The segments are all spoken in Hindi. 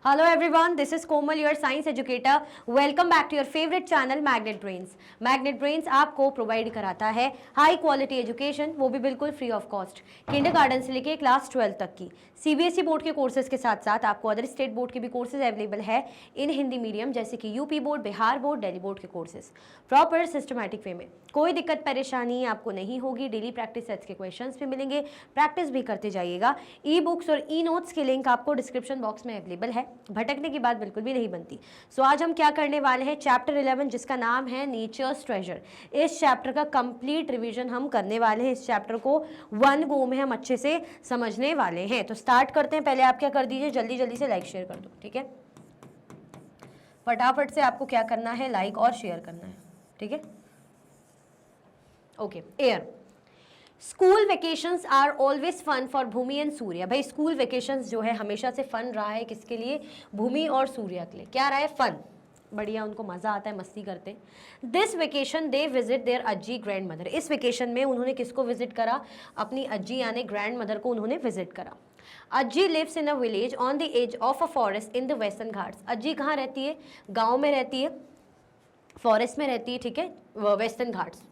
Hello everyone, this is Komal, your science educator. Welcome back to your favorite channel Magnet Brains. Magnet Brains आपको प्रोवाइड कराता है हाई क्वालिटी एजुकेशन, वो भी बिल्कुल फ्री ऑफ कॉस्ट, किंडरगार्टन से लेके क्लास 12 तक की सीबीएसई बोर्ड के कोर्सेज के साथ साथ आपको अदर स्टेट बोर्ड के भी कोर्सेज अवेलेबल है इन हिंदी मीडियम, जैसे कि UP board, Bihar board, Delhi board के कोर्सेज प्रॉपर सिस्टमैटिक वे में। कोई दिक्कत परेशानी आपको नहीं होगी। डेली प्रैक्टिस सेट्स के क्वेश्चंस भी मिलेंगे, प्रैक्टिस भी करते जाइएगा। ई बुक्स और ई नोट्स के लिंक आपको डिस्क्रिप्शन बॉक्स में अवेलेबल है, भटकने की बात बिल्कुल भी नहीं बनती। सो आज हम क्या करने वाले हैं, चैप्टर 11 जिसका नाम है नेचर्स ट्रेजर, इस चैप्टर का कंप्लीट रिवीजन हम करने वाले हैं। इस चैप्टर को वन गो में हम अच्छे से समझने वाले हैं। तो स्टार्ट करते हैं। पहले आप क्या कर दीजिए, जल्दी जल्दी से लाइक शेयर कर दो, ठीक है। फटाफट से आपको क्या करना है, लाइक और शेयर करना है, ठीक है। Okay, our school vacations are always fun for Bhumi and Surya. भाई स्कूल वेकेशंस जो है हमेशा से फन रहा है, किसके लिए, भूमि और सूर्य के लिए। क्या रहा है, फन, बढ़िया, उनको मजा आता है, मस्ती करते हैं। This vacation they visit their Ajji grandmother. इस वेकेशन में उन्होंने किसको विजिट करा, अपनी अज्जी यानी ग्रैंड मदर को उन्होंने विजिट करा। Ajji lives in a village on the edge of a forest in the Western Ghats. Ajji कहाँ रहती है, गाँव में रहती है, फॉरेस्ट में रहती है, ठीक है, वेस्टर्न घाट्स,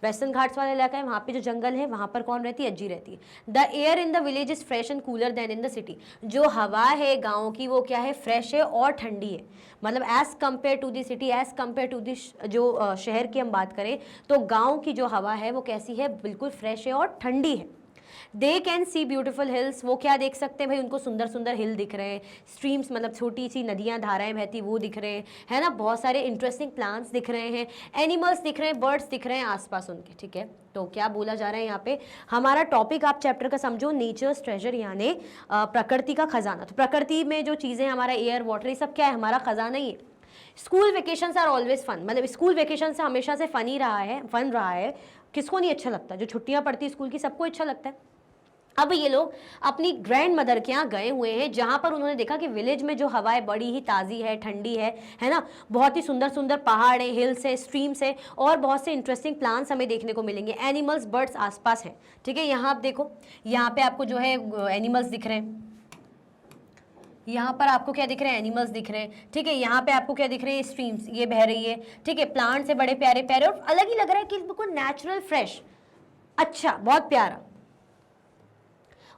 वेस्टर्न घाट्स वाला इलाका है, वहाँ पे जो जंगल है वहाँ पर कौन रहती है, अज्जी रहती है। The air in the village is fresh and cooler then in the city. जो हवा है गाँव की वो क्या है, फ्रेश है और ठंडी है। मतलब as compare to the city, as compare to the जो शहर की हम बात करें तो गाँव की जो हवा है वो कैसी है, बिल्कुल फ्रेश है और ठंडी है। They can see beautiful hills, वो क्या देख सकते हैं भाई, उनको सुंदर सुंदर हिल दिख रहे हैं। स्ट्रीम्स मतलब छोटी सी नदियाँ, धाराएं बहती वो दिख रहे हैं, है ना। बहुत सारे इंटरेस्टिंग प्लांट्स दिख रहे हैं, एनिमल्स दिख रहे हैं, बर्ड्स दिख रहे हैं आसपास उनके, ठीक है। तो क्या बोला जा रहा है यहाँ पे, हमारा टॉपिक आप चैप्टर का समझो, नेचर्स ट्रेजर यानी प्रकृति का खजाना। तो प्रकृति में जो चीज़ें, हमारा एयर वाटर, ये सब क्या है, हमारा खजाना ही है। School vacations are always fun, मतलब स्कूल वेकेशन से हमेशा से फन ही रहा है, फन रहा है। किसको नहीं अच्छा लगता, जो छुट्टियाँ पड़ती है स्कूल की सबको अच्छा लगता है। अब ये लोग अपनी ग्रैंड मदर के यहाँ गए हुए हैं, जहाँ पर उन्होंने देखा कि विलेज में जो हवाएं बड़ी ही ताज़ी है, ठंडी है ना। बहुत ही सुंदर सुंदर पहाड़ है, हिल्स है, स्ट्रीम्स है और बहुत से इंटरेस्टिंग प्लांट्स हमें देखने को मिलेंगे। एनिमल्स, बर्ड्स आसपास हैं, ठीक है। यहाँ आप देखो, यहाँ पे आपको जो है एनिमल्स दिख रहे हैं, यहाँ पर आपको क्या दिख रहे हैं, एनिमल्स दिख रहे हैं, ठीक है। यहाँ पे आपको क्या दिख रहे हैं, स्ट्रीम्स ये बह रही है, ठीक है। प्लांट्स है बड़े प्यारे प्यारे और अलग ही लग रहा है कि बिल्कुल नेचुरल, फ्रेश, अच्छा, बहुत प्यारा।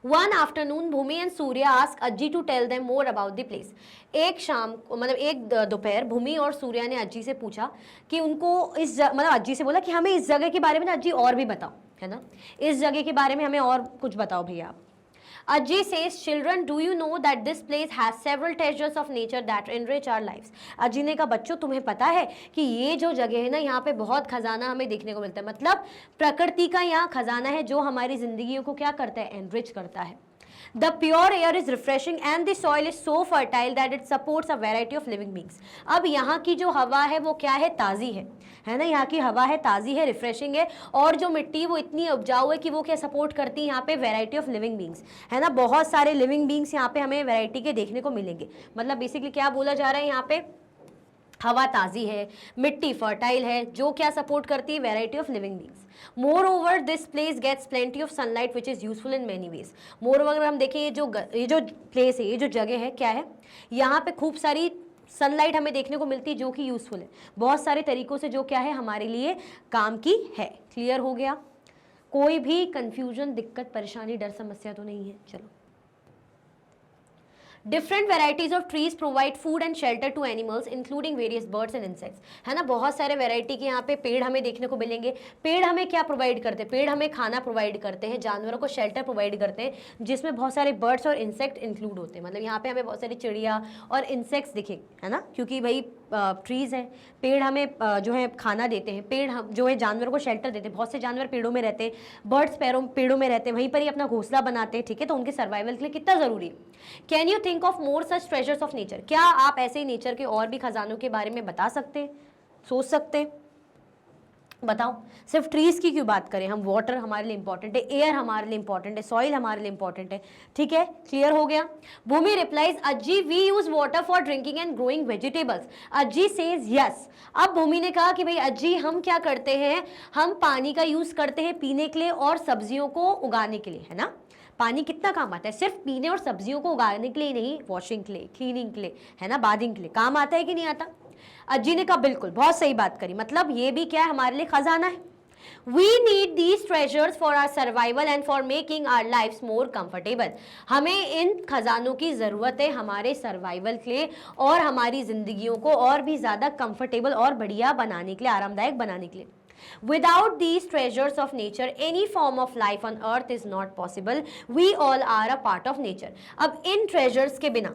One afternoon, Bhumi and Surya ask Ajji to tell them more about the place. एक शाम मतलब एक दोपहर भूमि और सूर्य ने अज्जी से पूछा कि उनको मतलब अज्जी से बोला कि हमें इस जगह के बारे में ना अज्जी और भी बताओ, है ना, इस जगह के बारे में हमें और कुछ बताओ भैया आप। Ajji says, children, do you know that this place has several treasures of nature that enrich our lives? अज्जी ने कहा, बच्चों तुम्हें पता है कि ये जो जगह है ना, यहाँ पे बहुत खजाना हमें देखने को मिलता है। मतलब प्रकृति का यहाँ खजाना है जो हमारी जिंदगियों को क्या करता है, एनरिच करता है। The pure air is refreshing and the soil is so fertile that it supports a variety of living beings. अब यहाँ की जो हवा है वो क्या है, ताज़ी है ना। यहाँ की हवा है, ताज़ी है, रिफ्रेशिंग है और जो मिट्टी वो इतनी उपजाऊ है कि वो क्या सपोर्ट करती है यहाँ पे वैरायटी ऑफ लिविंग बींग्स, है ना। बहुत सारे लिविंग बींग्स यहाँ पे हमें वैरायटी के देखने को मिलेंगे। मतलब बेसिकली क्या बोला जा रहा है यहाँ पे, हवा ताज़ी है, मिट्टी फर्टाइल है, जो क्या सपोर्ट करती है, variety of living beings. Moreover this place gets plenty of sunlight which is useful in many ways. Moreover अगर हम देखें, ये जो प्लेस है, ये जो जगह है, क्या है, यहाँ पे खूब सारी सनलाइट हमें देखने को मिलती है जो कि यूजफुल है, बहुत सारे तरीकों से, जो क्या है, हमारे लिए काम की है। क्लियर हो गया, कोई भी कंफ्यूजन, दिक्कत, परेशानी, डर, समस्या तो नहीं है। चलो, different varieties of trees provide food and shelter to animals including various birds and insects, है ना। बहुत सारे वेराइटी के यहाँ पे पेड़ हमें देखने को मिलेंगे। पेड़ हमें क्या प्रोवाइड करते हैं, पेड़ हमें खाना प्रोवाइड करते हैं, जानवरों को शेल्टर प्रोवाइड करते हैं, जिसमें बहुत सारे बर्ड्स और इंसेक्ट इंक्लूड होते हैं। मतलब यहाँ पे हमें बहुत सारी चिड़िया और इंसेक्ट्स दिखे, है ना, क्योंकि भाई ट्रीज हैं, पेड़ हमें जो है खाना देते हैं, पेड़ जो है जानवरों को शेल्टर देते हैं। बहुत से जानवर पेड़ों में रहते हैं, बर्ड्स पेड़ों में रहते हैं, वहीं पर ही अपना घोंसला बनाते हैं, ठीक है। तो उनके सर्वाइवल के लिए कितना जरूरी है। Can you think of more such treasures of nature? क्या आप ऐसे ही नेचर के और भी खजानों के बारे में बता सकते हैं, सोच सकते हैं? बताओ, सिर्फ ट्रीज की क्यों बात करें हम, वाटर हमारे लिए इंपॉर्टेंट है, एयर हमारे लिए इंपॉर्टेंट है, सॉइल हमारे लिए इंपॉर्टेंट है, ठीक है। क्लियर हो गया। Bhumi replies, Ajji we use water for drinking and growing vegetables. Ajji says yes. अब भूमि ने कहा कि भाई अज्जी हम क्या करते हैं, हम पानी का यूज करते हैं पीने के लिए और सब्जियों को उगाने के लिए, है ना। पानी कितना काम आता है, सिर्फ पीने और सब्जियों को उगाने के लिए नहीं, वॉशिंग के लिए, क्लीनिंग के लिए, है ना, बाथिंग के लिए काम आता है कि नहीं आता। अज्जी ने कहा बिल्कुल, बहुत सही बात करी, मतलब ये भी क्या है, हमारे लिए खजाना है। We need these treasures for our survival and for making our lives more comfortable. हमें इन खजानों की ज़रूरत है हमारे सर्वाइवल के लिए और हमारी ज़िंदगियों को और भी ज़्यादा कंफर्टेबल और बढ़िया बनाने के लिए, आरामदायक बनाने के लिए। Without these treasures of nature, any form of life on earth is not possible. We all are a part of nature. अब इन treasures के बिना,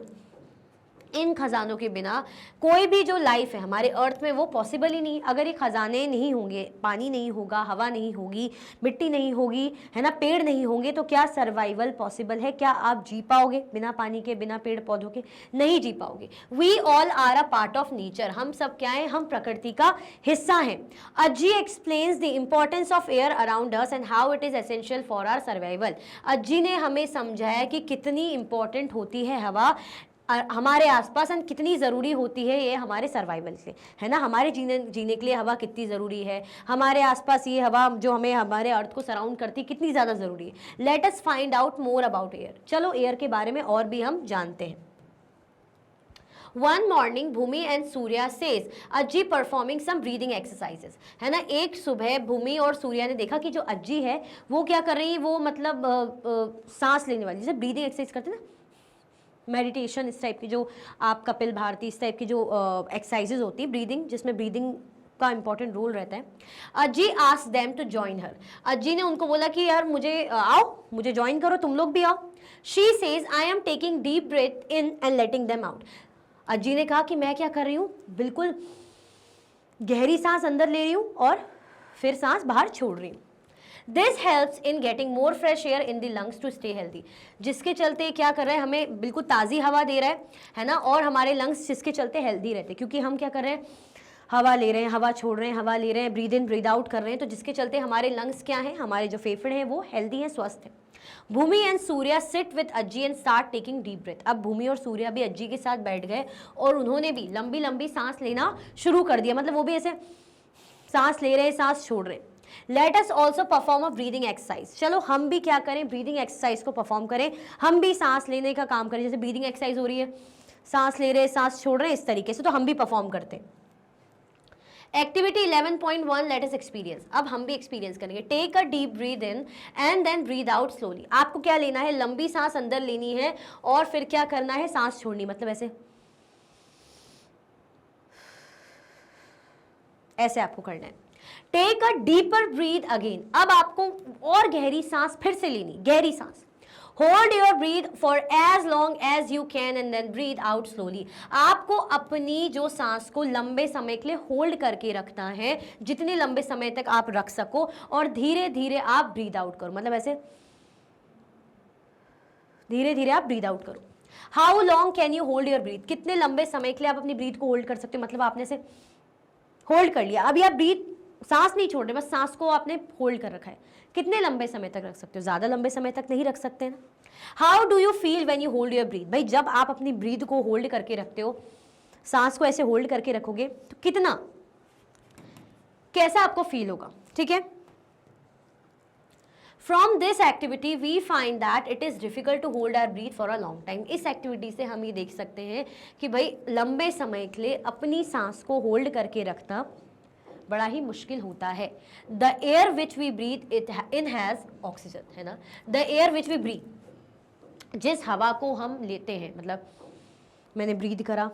इन खजानों के बिना कोई भी जो लाइफ है हमारे अर्थ में वो पॉसिबल ही नहीं। अगर ये खजाने नहीं होंगे, पानी नहीं होगा, हवा नहीं होगी, मिट्टी नहीं होगी, है ना, पेड़ नहीं होंगे, तो क्या सर्वाइवल पॉसिबल है? क्या आप जी पाओगे बिना पानी के, बिना पेड़ पौधों के? नहीं जी पाओगे। We all are a part of nature, हम सब क्या है, हम प्रकृति का हिस्सा हैं। Ajji explains the importance of air around us and how it is essential for our survival. Ajji ने हमें समझाया कि कितनी इंपॉर्टेंट होती है हवा हमारे आसपास एंड कितनी ज़रूरी होती है ये हमारे सर्वाइवल से, है ना, हमारे जीने के लिए हवा कितनी ज़रूरी है, हमारे आसपास ये हवा जो हमें हमारे अर्थ को सराउंड करती है कितनी ज़्यादा ज़रूरी है। Late us find out more about air. चलो एयर के बारे में और भी हम जानते हैं। One morning, Bhumi and Surya says, Ajji performing some breathing exercises, है ना। एक सुबह भूमि और सूर्या ने देखा कि जो अज्जी है वो क्या कर रही है, वो मतलब सांस लेने वाली, जैसे ब्रीदिंग एक्सरसाइज करते हैं ना, मेडिटेशन, इस टाइप की जो आप कपिल भारती, इस टाइप की जो एक्सरसाइजेज होती है ब्रीदिंग, जिसमें ब्रीदिंग का इंपॉर्टेंट रोल रहता है। अज्जी आस्क्ड देम टू जॉइन हर, अज्जी ने उनको बोला कि यार मुझे आओ, मुझे ज्वाइन करो, तुम लोग भी आओ। She says I am taking deep breath in and letting them out. Ajji ने कहा कि मैं क्या कर रही हूँ, बिल्कुल गहरी सांस अंदर ले रही हूँ और फिर सांस बाहर छोड़ रही हूँ। This helps in getting more fresh air in the lungs to stay healthy, जिसके चलते क्या कर रहा है, हमें बिल्कुल ताज़ी हवा दे रहा है ना, और हमारे लंग्स जिसके चलते हेल्दी रहते हैं, क्योंकि हम क्या कर रहे हैं, हवा ले रहे हैं, हवा छोड़ रहे हैं, हवा ले रहे हैं, ब्रीद इन ब्रीद आउट कर रहे हैं, तो जिसके चलते हमारे लंग्स क्या हैं, हमारे जो फेफड़े हैं वो हेल्दी हैं, स्वस्थ हैं। Bhumi and Surya sit with Ajji and start taking deep breath. अब भूमि और सूर्या भी अज्जी के साथ बैठ गए और उन्होंने भी लंबी लंबी सांस लेना शुरू कर दिया, मतलब वो भी ऐसे सांस ले रहे हैं, सांस छोड़ रहे हैं। Let us also perform a breathing exercise, चलो हम भी क्या करें, ब्रीदिंग एक्सरसाइज को परफॉर्म करें, हम भी सांस लेने का काम करें, जैसे ब्रीदिंग एक्सरसाइज हो रही है, सांस ले रहे हैं, सांस छोड़ रहे हैं, इस तरीके से तो हम भी परफॉर्म करते हैं। एक्टिविटी 11.1 लेट अस एक्सपीरियंस, अब हम भी एक्सपीरियंस करेंगे। Take a deep breath in and then breathe out slowly. आपको क्या लेना है, लंबी सांस अंदर लेनी है और फिर क्या करना है, सांस छोड़नी, मतलब ऐसे आपको करना है। Take a deeper breath again, अब आपको और गहरी सांस फिर से लेनी, गहरी सांस। Hold your breath for as long as you can and then breathe out slowly. आपको अपनी जो सांस को लंबे समय के लिए होल्ड करके रखना है, जितने लंबे समय तक आप रख सको, और धीरे धीरे आप ब्रीथ आउट करो, मतलब ऐसे धीरे धीरे आप ब्रीथ आउट करो। How long can you hold your breathe, कितने लंबे समय के लिए आप अपनी ब्रीथ को होल्ड कर सकते हो, मतलब आपने से होल्ड कर लिया, अभी आप ब्रीथ सांस नहीं छोड़ रहे, बस सांस को आपने होल्ड कर रखा है, कितने लंबे समय तक रख सकते हो, ज्यादा लंबे समय तक नहीं रख सकते ना। How do you feel when you hold your breathe, भाई जब आप अपनी ब्रीथ को होल्ड करके रखते हो, सांस को ऐसे होल्ड करके रखोगे तो कितना, कैसा आपको फील होगा, ठीक है। From this activity we find that it is difficult to hold our breath for a long time. इस एक्टिविटी से हम ये देख सकते हैं कि भाई लंबे समय के लिए अपनी सांस को होल्ड करके रखना बड़ा ही मुश्किल होता है। The air which we breathe it in has oxygen, है ना, the air which we breathe, जिस हवा को हम लेते हैं, मतलब मैंने ब्रीथ करा,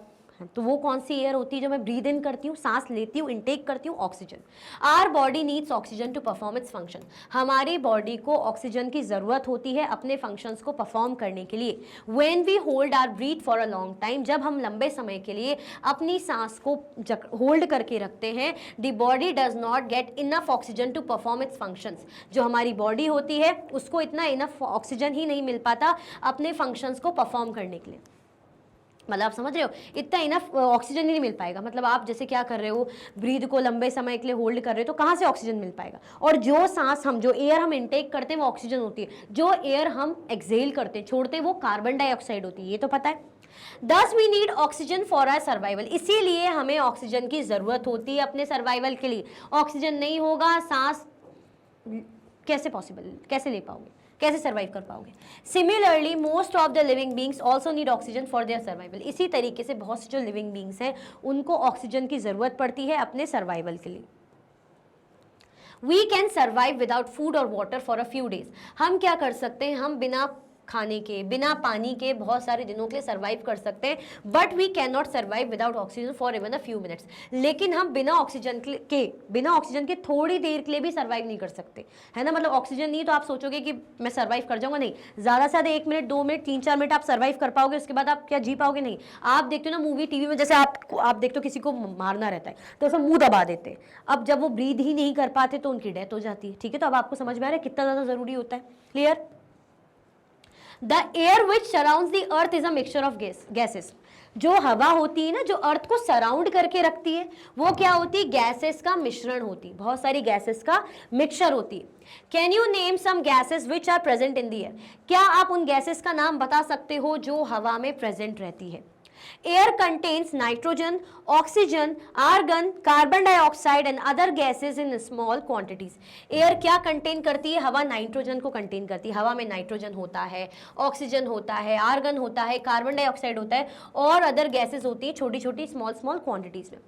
तो वो कौन सी एयर होती है जो मैं ब्रीद इन करती हूँ, सांस लेती हूँ, इनटेक करती हूँ, oxygen. Our body needs oxygen to perform its function, हमारी बॉडी को ऑक्सीजन की ज़रूरत होती है अपने फंक्शंस को परफॉर्म करने के लिए। When we hold our breath for a long time, जब हम लंबे समय के लिए अपनी सांस को होल्ड करके रखते हैं, the body does not get enough oxygen to perform its functions, जो हमारी बॉडी होती है उसको इतना इनफ ऑक्सीजन ही नहीं मिल पाता अपने फंक्शंस को परफॉर्म करने के लिए, मतलब आप समझ रहे हो, इतना इनफ ऑक्सीजन ही नहीं मिल पाएगा। मतलब आप जैसे क्या कर रहे हो, ब्रीद को लंबे समय के लिए होल्ड कर रहे हो, तो कहाँ से ऑक्सीजन मिल पाएगा, और जो सांस हम, जो एयर हम इनटेक करते हैं वो ऑक्सीजन होती है, जो एयर हम एक्सहेल करते हैं, छोड़ते हैं, वो कार्बन डाइऑक्साइड होती है, ये तो पता है। Thus we need oxygen for our survival, इसीलिए हमें ऑक्सीजन की जरूरत होती है अपने सर्वाइवल के लिए। ऑक्सीजन नहीं होगा, सांस कैसे पॉसिबल, कैसे ले पाओगे, कैसे सर्वाइव कर पाओगे? Similarly most of the living beings also need oxygen for their survival. इसी तरीके से बहुत से जो लिविंग बींग्स हैं उनको ऑक्सीजन की जरूरत पड़ती है अपने सर्वाइवल के लिए। We can survive without food और water for a few days. हम क्या कर सकते हैं, हम बिना खाने के बिना पानी के बहुत सारे दिनों के लिए सर्वाइव कर सकते हैं, but we can not survive without oxygen for even a few minutes. लेकिन हम बिना ऑक्सीजन के थोड़ी देर के लिए भी सर्वाइव नहीं कर सकते, है ना। मतलब ऑक्सीजन नहीं तो आप सोचोगे कि मैं सर्वाइव कर जाऊंगा, नहीं, ज़्यादा से ज़्यादा 1 मिनट 2 मिनट 3-4 मिनट आप सर्वाइव कर पाओगे, उसके बाद आप क्या जी पाओगे? नहीं। आप देखते हो ना मूवी टीवी में, जैसे आप देखते हो किसी को मारना रहता है तो उसमें मुंह दबा देते हैं, अब जब वो ब्रीथ ही नहीं कर पाते तो उनकी डेथ हो जाती है, ठीक है। तो अब आपको समझ में आ रहा है कितना ज़्यादा ज़रूरी होता है। Clear? The air which surrounds the earth is a mixture of gases. जो हवा होती है ना, जो अर्थ को सराउंड करके रखती है, वो क्या होती है? गैसेस का मिश्रण होती है, बहुत सारी गैसेस का मिक्सचर होती है। Can you name some gases which are present in the air? क्या आप उन गैसेस का नाम बता सकते हो जो हवा में प्रेजेंट रहती है? Air contains nitrogen, oxygen, argon, carbon dioxide and other gases in small quantities. Air क्या कंटेन करती है? हवा नाइट्रोजन को कंटेन करती है। हवा में नाइट्रोजन होता है, ऑक्सीजन होता है, आर्गन होता है, कार्बन डाइऑक्साइड होता है और अदर गैसेज होती है छोटी छोटी स्मॉल क्वांटिटीज में।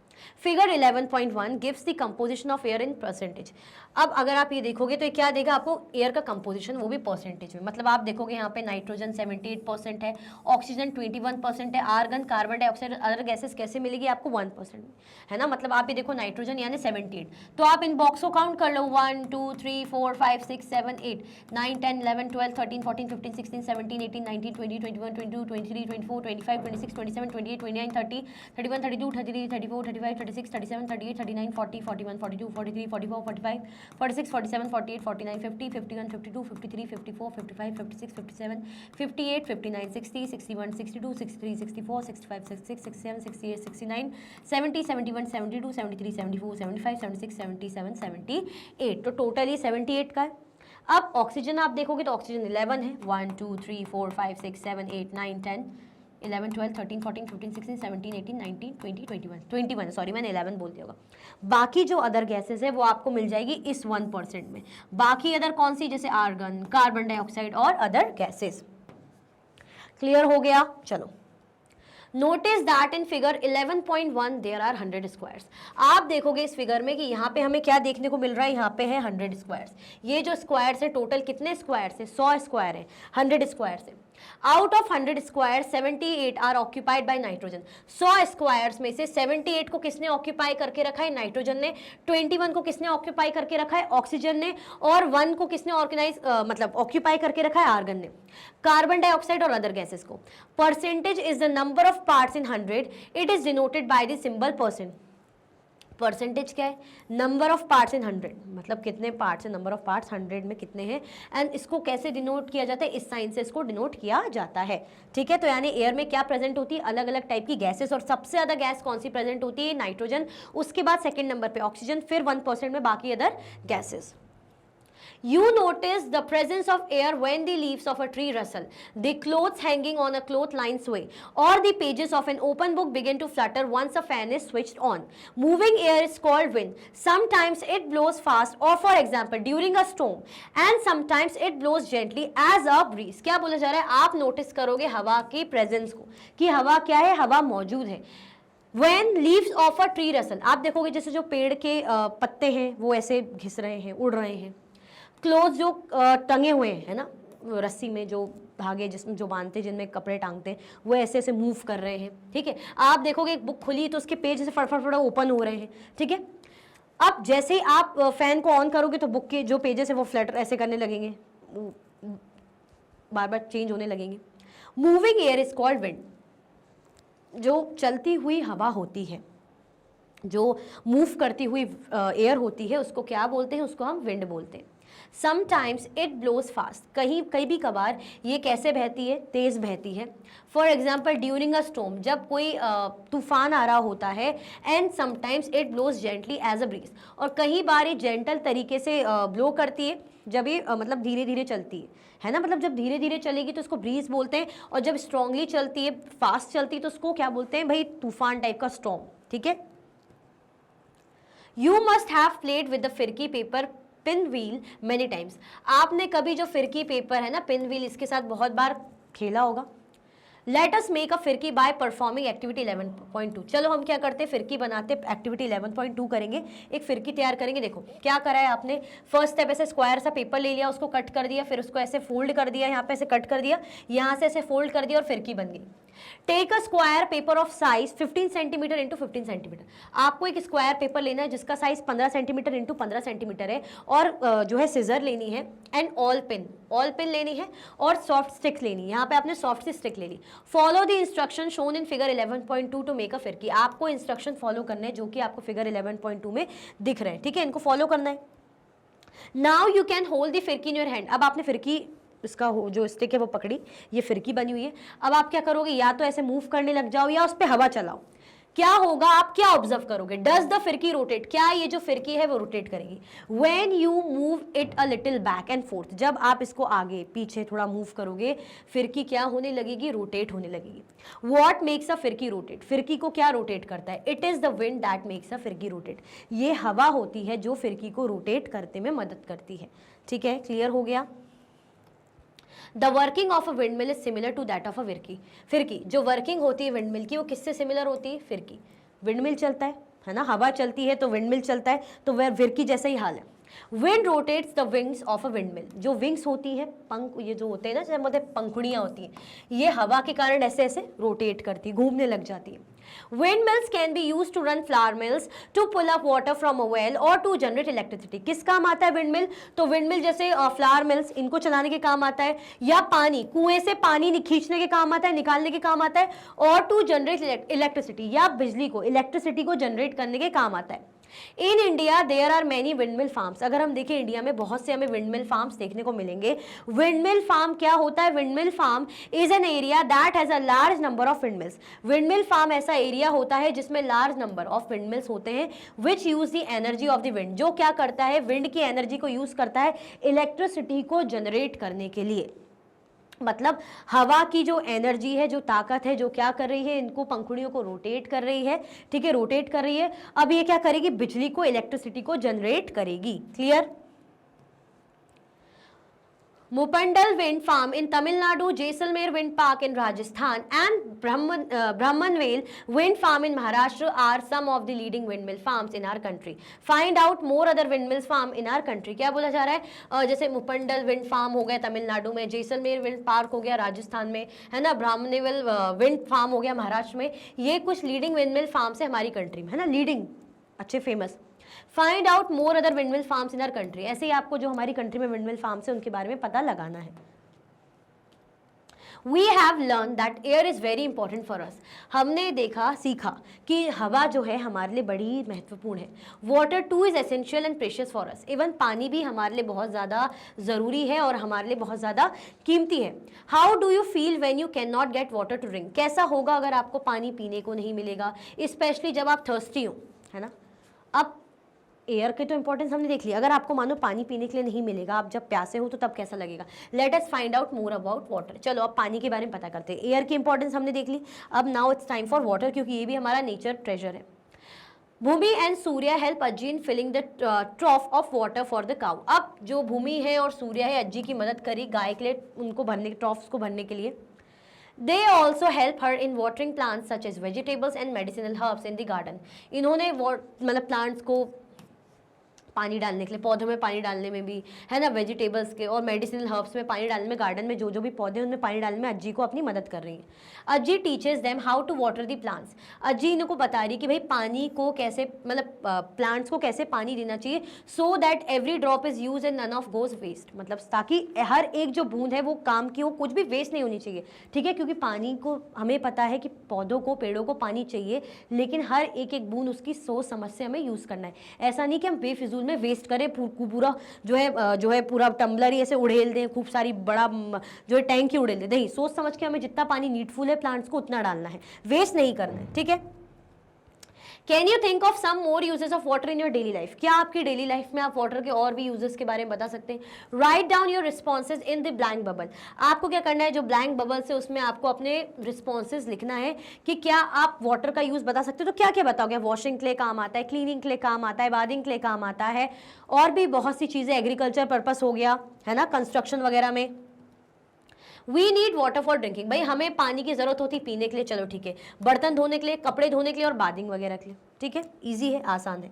Figure 11.1 gives the composition of air in percentage. अब अगर आप ये देखोगे तो ये क्या देगा आपको? एयर का कंपोजिशन, वो भी परसेंटेज में। मतलब आप देखोगे यहाँ पे नाइट्रोजन 78% है, ऑक्सीजन 21% है, argon, carbon dioxide, other gases कैसे मिलेगी आपको? 1% में, है ना। मतलब आप ये देखो नाइट्रोजन यानी 78, तो आप इन बॉक्स को काउंट कर लो, 1 2 3 4 5 6 7 8 9 10 11 12 13 14 15 16 17 18 19 20 21 22 23 24 25 26 27 28 29 30 31 32 33 34 35 36 37 38 39 40 41 42 43 44 45 46 47 48 49 50 51 52 53 54 55 56 57 58 59 60 61 62 63 64 65 66 67 68 69 70 71 72 73 74 75 76 77 78, तो टोटली 78 का है। अब ऑक्सीजन आप देखोगे तो ऑक्सीजन 11 है, 1 2 3 4 5 6 7 8 9 10 11 12 13 14 15 16 17 18 19 20 21, सॉरी मैंने 11 बोल दिया होगा। बाकी जो अदर गैसेस है वो आपको मिल जाएगी इस 1% में। बाकी अदर कौन सी? जैसे आर्गन, कार्बन डाइऑक्साइड और अदर गैसेस। क्लियर हो गया? चलो, notice that in figure 11.1 there are 100 squares. आप देखोगे इस फिगर में कि यहाँ पे हमें क्या देखने को मिल रहा है? यहाँ पे है 100 स्क्वायर्स। ये जो स्क्वायर्स है टोटल कितने स्क्वायर्स है? 100 स्क्वायर है, 100 स्क्वायर्स है। Out of 100 square 78 are occupied by nitrogen. 100 squares में से 78 को किसने ऑक्यूपाई करके रखा है? नाइट्रोजन ने। 21 को किसने ऑक्यूपाई करके रखा है? ऑक्सीजन ने। और 1 को किसने मतलब ऑक्यूपाई करके रखा है? आर्गन ने। कार्बन डाइऑक्साइड और अदर गैसेस को। Percentage is the number of parts in 100, it is denoted by the symbol percent. Percentage क्या है? नंबर ऑफ पार्ट्स इन 100, मतलब कितने पार्ट्स है, नंबर ऑफ पार्ट्स 100 में कितने हैं, एंड इसको कैसे डिनोट किया जाता है? इस साइन से इसको डिनोट किया जाता है, ठीक है। तो यानी एयर में क्या प्रेजेंट होती है? अलग अलग टाइप की गैसेस, और सबसे ज्यादा गैस कौन सी प्रेजेंट होती है? नाइट्रोजन, उसके बाद सेकेंड नंबर पे ऑक्सीजन, फिर 1% में बाकी other gases. You notice the presence of air when the leaves of a tree rustle, the clothes hanging on a clothesline sway, or the pages of an open book begin to flutter once a fan is switched on. Moving air is called wind. Sometimes it blows fast, or for example during a storm, and sometimes it blows gently as a breeze. क्या बोला जा रहा है? आप नोटिस करोगे हवा की प्रेजेंस को, कि हवा क्या है? हवा मौजूद है। When leaves of a tree rustle, आप देखोगे जैसे जो पेड़ के पत्ते हैं वो ऐसे घिस रहे हैं, उड़ रहे हैं। क्लोथ जो टंगे हुए हैं, है ना, रस्सी में जो धागे जिसमें जो बांधते हैं, जिनमें कपड़े टांगते हैं, वो ऐसे ऐसे मूव कर रहे हैं, ठीक है। आप देखोगे एक बुक खुली तो उसके पेज ऐसे फटाफट ओपन हो रहे हैं, ठीक है। अब जैसे ही आप फैन को ऑन करोगे तो बुक के जो पेजेस है वो फ्लटर ऐसे करने लगेंगे, बार बार चेंज होने लगेंगे। Moving air is called wind. जो चलती हुई हवा होती है, जो मूव करती हुई एयर होती है, उसको क्या बोलते हैं? उसको हम विंड बोलते हैं। समटाइम्स इट ब्लोज फास्ट, कहीं भी कभार ये कैसे बहती है? तेज बहती है। For example during a storm, जब कोई तूफान आ रहा होता है। And sometimes it blows gently as a breeze, और कई बार ये जेंटल तरीके से ब्लो करती है, जब ये मतलब धीरे धीरे चलती है ना। मतलब जब धीरे धीरे चलेगी तो उसको ब्रीज बोलते हैं, और जब स्ट्रांगली चलती है, फास्ट चलती है, तो उसको क्या बोलते हैं भाई? तूफान टाइप का स्टॉर्म, ठीक है। You must have played with the firki paper pinwheel many times. आपने कभी जो फिरकी पेपर है ना, पिन व्हील, इसके साथ बहुत बार खेला होगा। लेट अस मेक अ फिरकी बाय परफॉर्मिंग एक्टिविटी 11.2। चलो हम क्या करते हैं, फिरकी बनाते, एक्टिविटी 11.2 करेंगे, एक फिरकी तैयार करेंगे। देखो क्या करा है आपने, फर्स्ट स्टेप ऐसे स्क्वायर सा पेपर ले लिया, उसको कट कर दिया, फिर उसको ऐसे फोल्ड कर दिया, यहाँ पे ऐसे कट कर दिया, यहाँ से ऐसे फोल्ड कर दिया और फिरकी बन गई। Take a square paper of size 15 centimetre into 15 centimetre. आपको एक स्क्वायर पेपर लेना है जिसका साइज 15 सेंटीमीटर इंटू 15 सेंटीमीटर है, और जो है सिजर लेनी है, एंड ऑल पिन लेनी है, और सॉफ्ट स्टिक्स लेनी है। यहाँ पे आपने सॉफ्ट सी स्टिक ले ली। Follow the instruction shown in figure 11.2 to make a firki. आपको इंस्ट्रक्शन फॉलो करने हैं जो कि आपको फिगर 11.2 में दिख रहे हैं, ठीक है, इनको फॉलो करना है। Now you can hold the फिरकी इन योर हैंड। अब आपने फिरकी, इसका जो स्टिक है वो पकड़ी, ये फिरकी बनी हुई है। अब आप क्या करोगे, या तो ऐसे मूव करने लग जाओ या उस पर हवा चलाओ। क्या होगा, आप क्या ऑब्जर्व करोगे, डज द फिरकी रोटेट, क्या ये जो फिरकी है वो रोटेट करेगी। When you move it a little back and fourth, जब आप इसको आगे पीछे थोड़ा मूव करोगे, फिरकी क्या होने लगेगी, रोटेट होने लगेगी। व्हाट मेक्स अ फिरकी रोटेट, फिरकी को क्या रोटेट करता है, it is the wind that makes a फिरकी रोटेट। ये हवा होती है जो फिरकी को रोटेट करने में मदद करती है। ठीक है, क्लियर हो गया। The working of a windmill is similar to that of a फिरकी। जो वर्किंग होती है विंडमिल की वो किससे सिमिलर होती है, फिरकी। विंडमिल चलता है ना, हवा चलती है तो विंडमिल चलता है, तो वह फिरकी जैसा ही हाल है। Wind rotates the wings of a windmill. जो विंग्स होती हैं, पंख, ये जो होते हैं ना, जैसे मतलब पंखुड़ियाँ होती हैं, ये हवा के कारण ऐसे ऐसे रोटेट करती, घूमने लग जाती है। Windmills can be used to run flour mills to pull up water from a well or to generate electricity. किस काम आता है विंडमिल, तो विंडमिल जैसे फ्लावर मिल्स, इनको चलाने के काम आता है, या पानी, कुएं से पानी खींचने के काम आता है, निकालने के काम आता है, और टू जनरेट इलेक्ट्रिसिटी, या बिजली को, इलेक्ट्रिसिटी को जनरेट करने के काम आता है। In India there are many windmill farms. अगर हम देखें इंडिया में बहुत से हमें विंडमिल फार्म्स देखने को मिलेंगे। विंडमिल फार्म क्या होता है, windmill farm is an area that has a large number of windmills. Windmill farm ऐसा एरिया होता है जिसमें लार्ज नंबर ऑफ विंडमिल्स होते हैं, which use the energy of the wind, जो क्या करता है, विंड की एनर्जी को यूज करता है इलेक्ट्रिसिटी को जनरेट करने के लिए। मतलब हवा की जो एनर्जी है, जो ताकत है, जो क्या कर रही है, इनको पंखुड़ियों को रोटेट कर रही है, ठीक है, रोटेट कर रही है। अब ये क्या करेगी, बिजली को, इलेक्ट्रिसिटी को जनरेट करेगी। Clear. Mupandal Wind Farm in Tamil Nadu, Jaisalmer Wind Park in Rajasthan, and Brahmanvale Wind Farm in Maharashtra are some of the leading windmill farms in our country. Find out more other windmills farm in our country. क्या बोला जा रहा है, जैसे मुपंडल विंड फार्म हो गया तमिलनाडु में, जैसलमेर विंड पार्क हो गया राजस्थान में, है ना, ब्राह्मणवेल विंड फार्म हो गया महाराष्ट्र में। ये कुछ लीडिंग विंडमिल फार्म्स है हमारी कंट्री में, है ना, लीडिंग, अच्छे, famous. Find out more other windmill farms in our country. ऐसे ही आपको जो हमारी कंट्री में विंडमिल फार्म्स है उनके बारे में पता लगाना है। We have learned that air is very important for us. हमने देखा, सीखा कि हवा जो है हमारे लिए बड़ी महत्वपूर्ण है। Water too is essential and precious for us. Even पानी भी हमारे लिए बहुत ज़्यादा ज़रूरी है और हमारे लिए बहुत ज़्यादा कीमती है। How do you feel when you cannot get water to drink? कैसा होगा अगर आपको पानी पीने को नहीं मिलेगा, स्पेशली जब आप थर्स्टी हो, है ना। अब एयर की तो इंपॉर्टेंस हमने देख लिया, अगर आपको मानो पानी पीने के लिए नहीं मिलेगा, आप जब प्यासे हो तो तब कैसा लगेगा। Late us find out more about water. चलो अब पानी के बारे में पता करते हैं। एयर की इंपॉर्टेंस हमने देख ली, अब now it's time for water, क्योंकि ये भी हमारा नेचर ट्रेजर है। Bhumi and Surya help Ajji in filling the trough of water for the cow. अब जो भूमि है और सूर्य है, अज्जी की मदद करी गाय के लिए, उनको भरने, ट्रॉफ्स को भरने के लिए। They also help her in watering plants such as vegetables and medicinal herbs in the garden. इन्होंने मतलब प्लांट्स को पानी डालने के लिए, पौधों में पानी डालने में भी, है ना, वेजिटेबल्स के और मेडिसिनल हर्ब्स में पानी डालने में, गार्डन में जो जो भी पौधे हैं उनमें पानी डालने में अज्जी को अपनी मदद कर रही है। Ajji teaches them how to water the plants. Ajji इनको बता रही कि भाई पानी को कैसे, मतलब प्लांट्स को कैसे पानी देना चाहिए, so that every drop is use and none of goes waste. मतलब ताकि हर एक जो बूंद है वो काम की हो, कुछ भी वेस्ट नहीं होनी चाहिए, ठीक है, क्योंकि पानी को हमें पता है कि पौधों को, पेड़ों को पानी चाहिए, लेकिन हर एक एक बूंद उसकी सोच समझ से हमें यूज़ करना है। ऐसा नहीं कि हम बेफिजूल में वेस्ट करें, पूरा जो है पूरा टम्बलर ही ऐसे उड़ेल दें, खूब सारी बड़ा जो है टैंक ही उड़ेल दें। नहीं, सोच समझ के हमें जितना पानी नीडफुल है प्लांट्स को उतना डालना है, वेस्ट नहीं करना है, ठीक है। Can you think of some more uses of water in your daily life? क्या आपकी डेली लाइफ में आप वाटर के और भी यूजेस के बारे में बता सकते हैं? Write down your responses in the blank bubble. आपको क्या करना है, जो ब्लैंक बबल से उसमें आपको अपने रिस्पॉन्सेज लिखना है कि क्या आप वाटर का यूज बता सकते हो। तो क्या क्या बताओगे? वॉशिंग के लिए काम आता है, क्लीनिंग के लिए काम आता है, बाथिंग के लिए काम आता है, और भी बहुत सी चीजें, एग्रीकल्चर पर्पस हो गया है ना, कंस्ट्रक्शन वगैरह में। We need water for drinking, भाई हमें पानी की जरूरत होती है पीने के लिए, चलो ठीक है, बर्तन धोने के लिए, कपड़े धोने के लिए और बाथिंग वगैरह के लिए, ठीक है, इजी है, आसान है।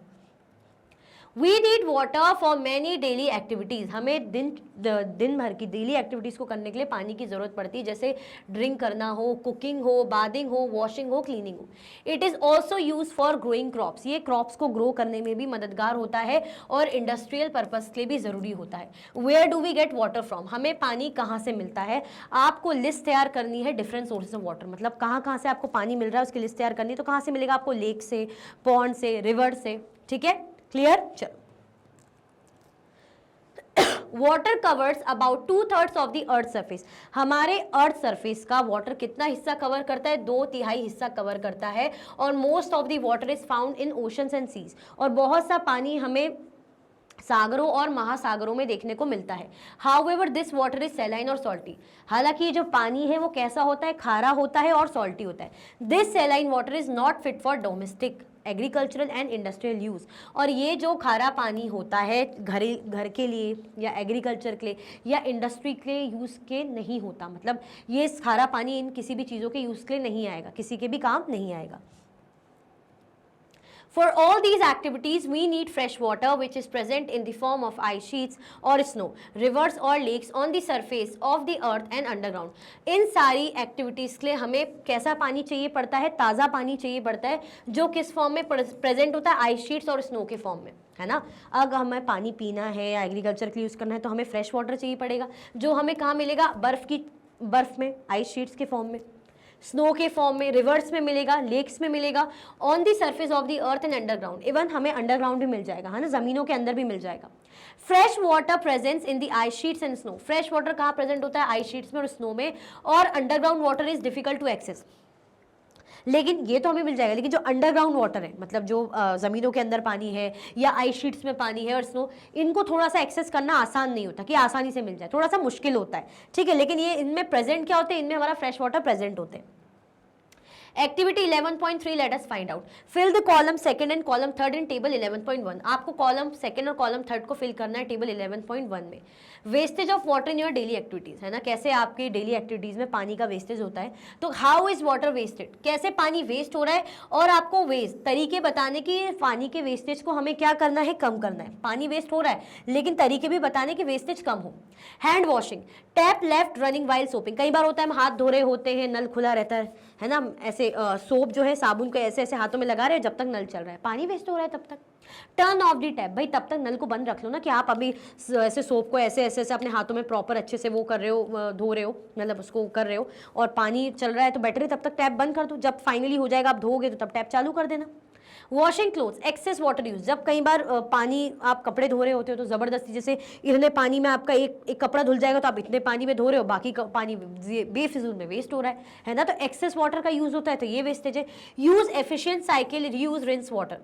We need water for many daily activities, हमें दिन भर की डेली एक्टिविटीज को करने के लिए पानी की जरूरत पड़ती है, जैसे ड्रिंक करना हो, कुकिंग हो, बाथिंग हो, वॉशिंग हो, क्लीनिंग हो। It is also use for growing crops, ये क्रॉप्स को ग्रो करने में भी मददगार होता है और इंडस्ट्रियल पर्पज के लिए भी जरूरी होता है। Where do we get water from, हमें पानी कहाँ से मिलता है? आपको लिस्ट तैयार करनी है डिफरेंट सोर्सेज ऑफ वाटर, मतलब कहाँ कहाँ से आपको पानी मिल रहा है उसकी लिस्ट तैयार करनी है। तो कहाँ से मिलेगा आपको? लेक से, पॉन्ड से, रिवर से, ठीक है, क्लियर? चलो, water covers about 2/3 of the earth surface, हमारे अर्थ सरफेस का वाटर कितना हिस्सा कवर करता है? 2/3 हिस्सा कवर करता है। और most of the water is found in oceans and seas, और बहुत सा पानी हमें सागरों और महासागरों में देखने को मिलता है। However this water is saline और सॉल्टी, हालांकि ये जो पानी है वो कैसा होता है? खारा होता है और सॉल्टी होता है। This saline water is not fit for domestic, agricultural and industrial use, और ये जो खारा पानी होता है घर के लिए या एग्रीकल्चर के लिए या इंडस्ट्री के यूज के नहीं होता, मतलब ये खारा पानी इन किसी भी चीज़ों के यूज के लिए नहीं आएगा, किसी के भी काम नहीं आएगा। For all these activities, we need fresh water, which is present in the form of ice sheets or snow, rivers or lakes on the surface of the earth and underground. इन सारी एक्टिविटीज़ के लिए हमें कैसा पानी चाहिए पड़ता है? ताज़ा पानी चाहिए पड़ता है, जो किस फॉर्म में प्रेजेंट होता है? आइस शीट्स और स्नो के फॉर्म में, है ना। अगर हमें पानी पीना है या एग्रीकल्चर के लिए यूज़ करना है तो हमें फ्रेश वाटर चाहिए पड़ेगा, जो हमें कहाँ मिलेगा? बर्फ़ में, आइस शीट्स के फॉर्म में, स्नो के फॉर्म में, रिवर्स में मिलेगा, लेक्स में मिलेगा, on the surface of the earth and underground, even हमें अंडरग्राउंड भी मिल जाएगा, है ना, जमीनों के अंदर भी मिल जाएगा। Fresh water presence in the ice sheets and snow, fresh water कहाँ प्रेजेंट होता है? आइस शीट्स में और स्नो में। और underground water is difficult to access, लेकिन ये तो हमें मिल जाएगा, लेकिन जो अंडरग्राउंड वाटर है, मतलब जो ज़मीनों के अंदर पानी है या आइस शीट्स में पानी है और स्नो, इनको थोड़ा सा एक्सेस करना आसान नहीं होता कि आसानी से मिल जाए, थोड़ा सा मुश्किल होता है, ठीक है। लेकिन ये इनमें प्रेजेंट क्या होते हैं? इनमें हमारा फ्रेश वाटर प्रेजेंट होते हैं। Activity 11.3 let us find out, fill the column second and column third in table 11.1, आपको कॉलम सेकंड और कॉलम थर्ड को फिल करना है टेबल 11.1 में। Wastage of water in your daily activities, है ना, कैसे आपकी डेली एक्टिविटीज में पानी का वेस्टेज होता है। तो हाउ इज वाटर वेस्टेड, कैसे पानी वेस्ट हो रहा है, और आपको तरीके बताने की, पानी के वेस्टेज को हमें क्या करना है? कम करना है। पानी वेस्ट हो रहा है लेकिन तरीके भी बताने की वेस्टेज कम हो। Hand washing, tap left running while shopping, कई बार होता है हम हाथ धो रहे होते हैं, नल खुला रहता है ना, ऐसे सोप जो है, साबुन को ऐसे ऐसे हाथों में लगा रहे हैं जब तक नल चल रहा है, पानी वेस्ट हो रहा है तब तक। टर्न ऑफ दी टैप, भाई तब तक नल को बंद रख लो ना, कि आप अभी ऐसे सोप को ऐसे ऐसे ऐसे अपने हाथों में प्रॉपर अच्छे से वो कर रहे हो, धो रहे हो, मतलब उसको कर रहे हो, और पानी चल रहा है तो बेटर है तब तक टैप बंद कर दो। जब फाइनली हो जाएगा आप धोगे तो तब टैप चालू कर देना। Washing clothes, excess water use, जब कई बार पानी आप कपड़े धो रहे होते हो तो ज़बरदस्ती, जैसे इतने पानी में आपका एक कपड़ा धुल जाएगा तो आप इतने पानी में धो रहे हो, बाकी पानी बेफिजूल में वेस्ट हो रहा है ना, तो एक्सेस वाटर का यूज़ होता है, तो ये वेस्टेज है। Use efficient cycle, reuse rinse water,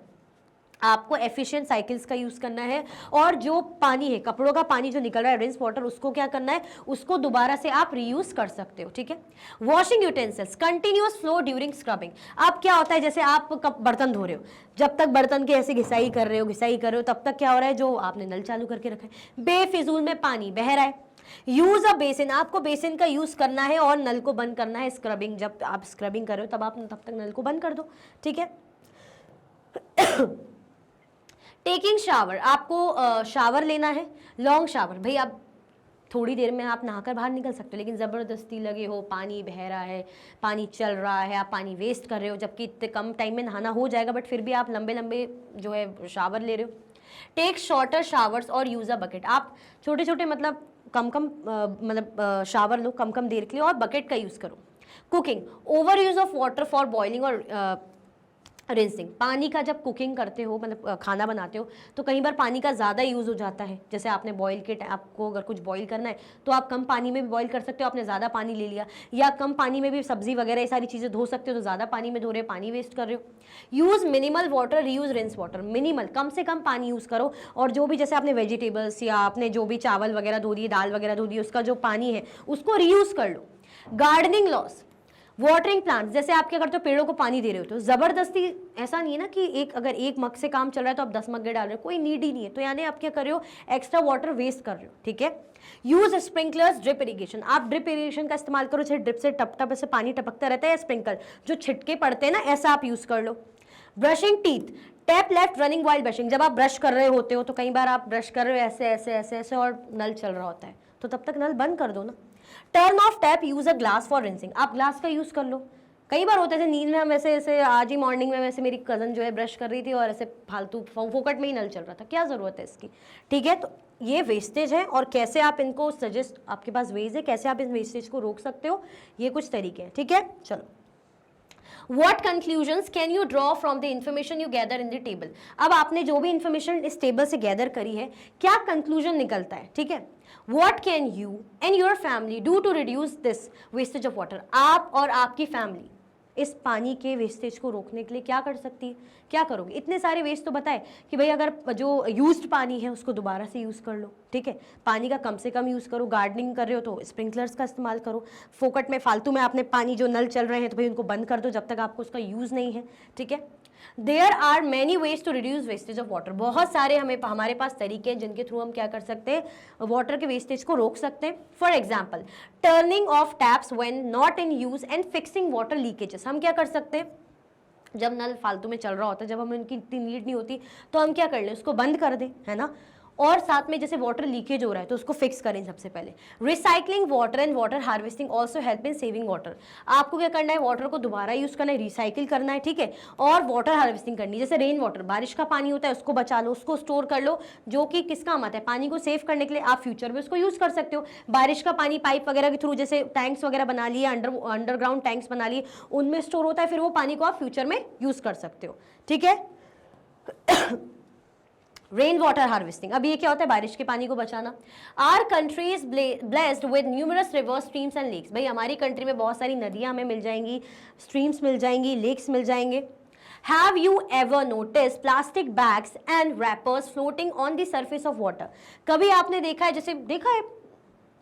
आपको एफिशिएंट साइकिल्स का यूज़ करना है, और जो पानी है, कपड़ों का पानी जो निकल रहा है, रिंस वाटर, उसको क्या करना है? उसको दोबारा से आप रीयूज कर सकते हो, ठीक है। Washing utensils, continuous flow during scrubbing, अब क्या होता है, जैसे आप बर्तन धो रहे हो, जब तक बर्तन के ऐसे घिसाई कर रहे हो तब तक क्या हो रहा है? जो आपने नल चालू करके रखा है, बेफिजूल में पानी बह रहा है। यूज अ बेसिन, आपको बेसिन का यूज करना है और नल को बंद करना है। स्क्रबिंग, जब आप स्क्रबिंग कर रहे हो तब तक नल को बंद कर दो, ठीक है। टेकिंग शावर, आपको शावर लेना है, लॉन्ग शावर, भाई आप थोड़ी देर में आप नहाकर बाहर निकल सकते हो, लेकिन ज़बरदस्ती लगे हो, पानी बह रहा है, पानी चल रहा है, आप पानी वेस्ट कर रहे हो, जबकि इतने कम टाइम में नहाना हो जाएगा, बट फिर भी आप लंबे लंबे जो है शावर ले रहे हो। टेक शॉर्टर शावर्स और यूज़ अ बकेट, आप छोटे छोटे मतलब कम शावर लो कम कम देर के लिए और बकेट का यूज़ करो। Cooking, over use of water for boiling और रिंसिंग, पानी का जब कुकिंग करते हो मतलब खाना बनाते हो तो कई बार पानी का ज़्यादा यूज़ हो जाता है। जैसे आपने बॉईल के आपको अगर कुछ बॉईल करना है तो आप कम पानी में भी बॉईल कर सकते हो, आपने ज़्यादा पानी ले लिया, या कम पानी में भी सब्जी वगैरह ये सारी चीज़ें धो सकते हो तो ज़्यादा पानी में धो रहे हो, पानी वेस्ट कर रहे हो। Use minimal water, reuse rinse water, minimal कम से कम पानी यूज़ करो, और जो भी जैसे आपने वेजिटेबल्स या आपने जो भी चावल वगैरह धो दिए, दाल वगैरह धो दी, उसका जो पानी है उसको रीयूज़ कर लो। गार्डनिंग लॉस, वाटरिंग प्लांट, जैसे आप क्या करते हो पेड़ों को पानी दे रहे हो तो जबरदस्ती ऐसा नहीं है ना कि अगर एक मग से काम चल रहा है तो आप 10 मग्गे डाल रहे हो, कोई नीड ही नहीं है, तो यानी आप क्या कर रहे हो, एक्स्ट्रा वाटर वेस्ट कर रहे हो। ठीक है। यूज स्प्रिंकलर्स, ड्रिप इरिगेशन, आप ड्रिप इरिगेशन का इस्तेमाल करो, चाहे ड्रिप से टप टप ऐसे पानी टपकता रहता है, या स्प्रिंकल जो छिटके पड़ते हैं ना, ऐसा आप यूज कर लो। Brushing teeth, tap left running while brushing, जब आप ब्रश कर रहे होते हो तो कई बार आप ब्रश कर रहे हो ऐसे ऐसे ऐसे ऐसे और नल चल रहा होता है, तो तब तक नल बंद कर दो ना। Turn off tap, use a glass for rinsing, आप ग्लास का यूज कर लो। कई बार होता है नींद में हम ऐसे ऐसे, आज ही मॉर्निंग में वैसे मेरी कज़न जो है ब्रश कर रही थी और ऐसे फालतू फोकट में ही नल चल रहा था, क्या ज़रूरत है इसकी। ठीक है, तो ये वेस्टेज है, और कैसे आप इनको सजेस्ट, आपके पास वेज है कैसे आप इन वेस्टेज को रोक सकते हो, ये कुछ तरीके हैं। ठीक है, चलो। What conclusions can you draw from the information you gather in the table? अब आपने जो भी इंफॉर्मेशन इस टेबल से गैदर करी है, क्या कंक्लूजन निकलता है। ठीक है। What can you and your family do to reduce this wastage of water? आप और आपकी फैमिली इस पानी के वेस्टेज को रोकने के लिए क्या कर सकती है, क्या करोगे। इतने सारे वेस्ट तो बताए कि भाई अगर जो यूज्ड पानी है उसको दोबारा से यूज़ कर लो। ठीक है, पानी का कम से कम यूज़ करो, गार्डनिंग कर रहे हो तो स्प्रिंकलर्स का इस्तेमाल करो, फोकट में फालतू में आपने पानी जो नल चल रहे हैं तो भाई उनको बंद कर दो जब तक आपको उसका यूज़ नहीं है। ठीक है, there are many ways to reduce wastage of water, बहुत सारे हमारे पास तरीके हैं जिनके थ्रू हम क्या कर सकते हैं, वाटर के वेस्टेज को रोक सकते हैं। For example, turning of taps when not in use and fixing water leakages, हम क्या कर सकते हैं, जब नल फालतू में चल रहा होता है, जब हमें उनकी इतनी नीड नहीं होती तो हम क्या कर लें, उसको बंद कर दें, है ना। और साथ में जैसे वाटर लीकेज हो रहा है तो उसको फिक्स करें सबसे पहले। Recycling water and water harvesting also help in saving water, आपको क्या करना है, वाटर को दोबारा यूज करना है, रिसाइकिल करना है। ठीक है, और वाटर हार्वेस्टिंग करनी है, जैसे रेन वाटर, बारिश का पानी होता है उसको बचा लो, उसको स्टोर कर लो, जो कि किस काम आता है, पानी को सेव करने के लिए, आप फ्यूचर में उसको यूज कर सकते हो। बारिश का पानी पाइप वगैरह के थ्रू जैसे टैंक्स वगैरह बना लिए, अंडरग्राउंड टैंक्स बना लिए, उनमें स्टोर होता है, फिर वो पानी को आप फ्यूचर में यूज कर सकते हो। ठीक है। रेन वाटर हार्वेस्टिंग, अब ये क्या होता है, बारिश के पानी को बचाना। Our country is blessed with numerous rivers, streams and lakes, भाई हमारी कंट्री में बहुत सारी नदियां हमें मिल जाएंगी, स्ट्रीम्स मिल जाएंगी, लेक्स मिल जाएंगे। Have you ever notice plastic bags and rappers floating on the surface of water, कभी आपने देखा है, जैसे देखा है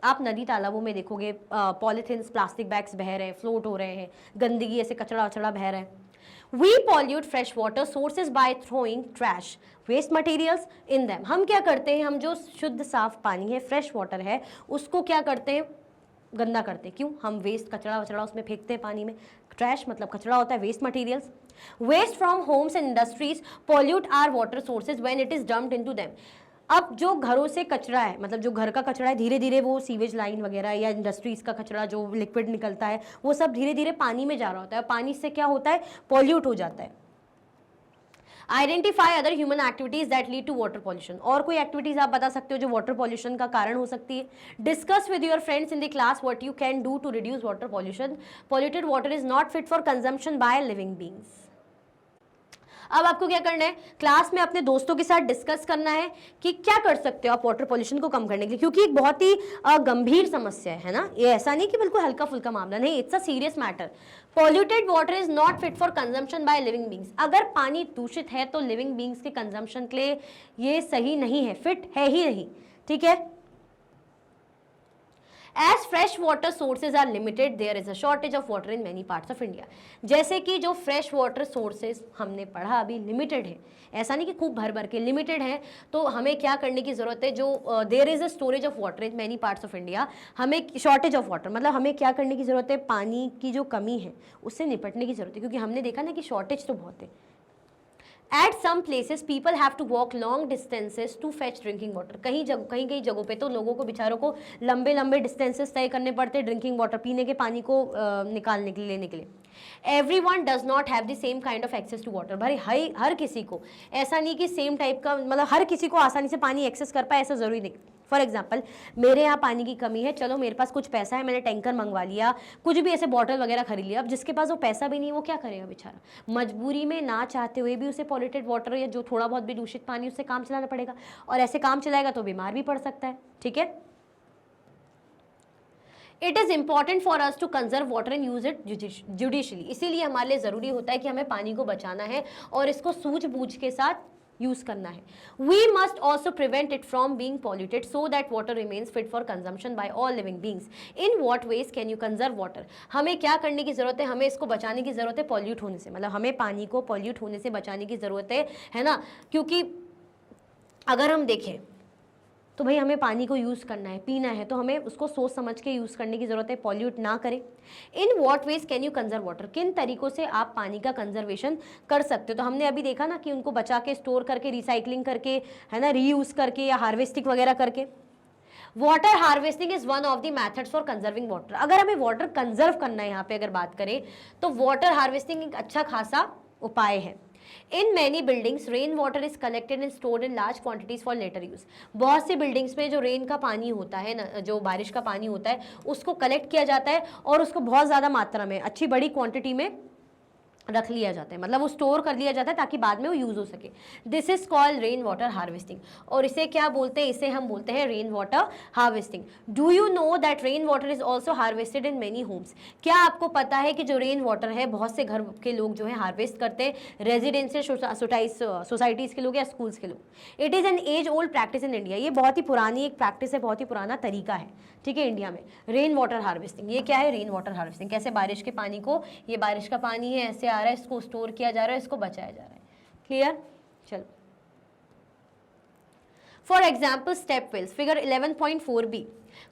आप नदी तालाबों में देखोगे पॉलीथिन्स, प्लास्टिक बैग्स बह रहे हैं, फ्लोट हो रहे हैं, गंदगी ऐसे कचड़ा वचड़ा बह रहा है। We pollute fresh water sources by throwing trash, waste materials in them, हम क्या करते हैं, हम जो शुद्ध साफ पानी है, फ्रेश वाटर है, उसको क्या करते हैं, गंदा करते हैं। क्यों, हम वेस्ट कचड़ा वचड़ा उसमें फेंकते हैं पानी में, ट्रैश मतलब कचड़ा होता है, waste materials. Waste from homes and industries pollute our water sources when it is dumped into them, अब जो घरों से कचरा है, मतलब जो घर का कचरा है, धीरे धीरे वो सीवेज लाइन वगैरह या इंडस्ट्रीज का कचरा जो लिक्विड निकलता है वो सब धीरे धीरे पानी में जा रहा होता है, पानी से क्या होता है, पॉल्यूट हो जाता है। Identify other human activities that lead to water pollution, और कोई एक्टिविटीज आप बता सकते हो जो वाटर पॉल्यूशन का कारण हो सकती है। Discuss with your friends in the class what you can do to reduce water pollution, polluted water is not fit for consumption by living beings. अब आपको क्या करना है, क्लास में अपने दोस्तों के साथ डिस्कस करना है कि क्या कर सकते हो आप वाटर पॉल्यूशन को कम करने के लिए, क्योंकि एक बहुत ही गंभीर समस्या है ना, ये ऐसा नहीं कि बिल्कुल हल्का फुल्का मामला नहीं, it's a serious matter. Polluted water is not fit for consumption by living beings, अगर पानी दूषित है तो लिविंग बींग्स के कंजम्पशन के लिए ये सही नहीं है, फिट है ही नहीं। ठीक है। As fresh water sources are limited, there is a shortage of water in many parts of India. जैसे कि जो फ्रेश वाटर सोर्सेज हमने पढ़ा अभी लिमिटेड है, ऐसा नहीं कि खूब भर भर के, लिमिटेड है, तो हमें क्या करने की जरूरत है, जो there is a storage of water in many parts of India, हमें शॉर्टेज ऑफ वाटर मतलब हमें क्या करने की जरूरत है, पानी की जो कमी है उससे निपटने की जरूरत है, क्योंकि हमने देखा ना कि शॉर्टेज तो बहुत है। At some places people have to walk long distances to fetch drinking water, कहीं जगहों पे तो लोगों को बेचारों को लंबे लंबे डिस्टेंसेस तय करने पड़ते हैं ड्रिंकिंग वाटर, पीने के पानी को निकालने के लिए, लेने के लिए। Everyone does not have the same kind of access to water, भाई हर किसी को ऐसा नहीं कि सेम टाइप का, मतलब हर किसी को आसानी से पानी एक्सेस कर पाए, ऐसा जरूरी नहीं। फॉर एग्जाम्पल मेरे यहाँ पानी की कमी है, चलो मेरे पास कुछ पैसा है, मैंने टैंकर मंगवा लिया, कुछ भी ऐसे बॉटल वगैरह खरीद लिया। अब जिसके पास वो पैसा भी नहीं है वो क्या करेगा बेचारा, मजबूरी में ना चाहते हुए भी उसे पॉल्यूटेड वाटर या जो थोड़ा बहुत भी दूषित पानी उससे काम चलाना पड़ेगा, और ऐसे काम चलाएगा तो बीमार भी पड़ सकता है। ठीक है, it is important for us to conserve water and use it judiciously. इसीलिए हमारे लिए ज़रूरी होता है कि हमें पानी को बचाना है और इसको सूझबूझ के साथ यूज करना है। We must also prevent it from being polluted so that water remains fit for consumption by all living beings. In what ways can you conserve water? हमें क्या करने की जरूरत है, हमें इसको बचाने की जरूरत है पॉल्यूट होने से, मतलब हमें पानी को पॉल्यूट होने से बचाने की जरूरत है ना। क्योंकि अगर हम देखें तो भाई हमें पानी को यूज़ करना है, पीना है, तो हमें उसको सोच समझ के यूज़ करने की ज़रूरत है, पॉल्यूट ना करें। इन what ways can you conserve water? किन तरीकों से आप पानी का कंजर्वेशन कर सकते हो? तो हमने अभी देखा ना कि उनको बचा के, स्टोर करके, रिसाइकलिंग करके, है ना, रीयूज़ करके या हार्वेस्टिंग वगैरह करके। Water harvesting is one of the methods for conserving water. अगर हमें वाटर कंजर्व करना है, यहाँ पे अगर बात करें तो वाटर हार्वेस्टिंग एक अच्छा खासा उपाय है। In many buildings, rain water is collected and stored in large quantities for later use. बहुत सी बिल्डिंग्स में जो रेन का पानी होता है ना, जो बारिश का पानी होता है, उसको कलेक्ट किया जाता है और उसको बहुत ज़्यादा मात्रा में, अच्छी बड़ी क्वांटिटी में रख लिया जाता है, मतलब वो स्टोर कर लिया जाता है ताकि बाद में वो यूज़ हो सके। This is called rain water harvesting. और इसे क्या बोलते हैं? इसे हम बोलते हैं rain water harvesting. Do you know that rain water is also harvested in many homes? क्या आपको पता है कि जो रेन वाटर है बहुत से घर के लोग जो है हार्वेस्ट करते हैं, रेजिडेंशियल सोसाइटीज़ के लोग या स्कूल्स के लोग। It is an age old practice in India. ये बहुत ही पुरानी एक प्रैक्टिस है, बहुत ही पुराना तरीका है, ठीक है, इंडिया में। रेन वाटर हार्वेस्टिंग, ये क्या है? Rain water harvesting. कैसे? बारिश के पानी को, ये बारिश का पानी है, ऐसे आ रहा है, इसको स्टोर किया जा रहा है, इसको बचाया जा रहा है। क्लियर? चलो, for example step wells, figure 11.4b,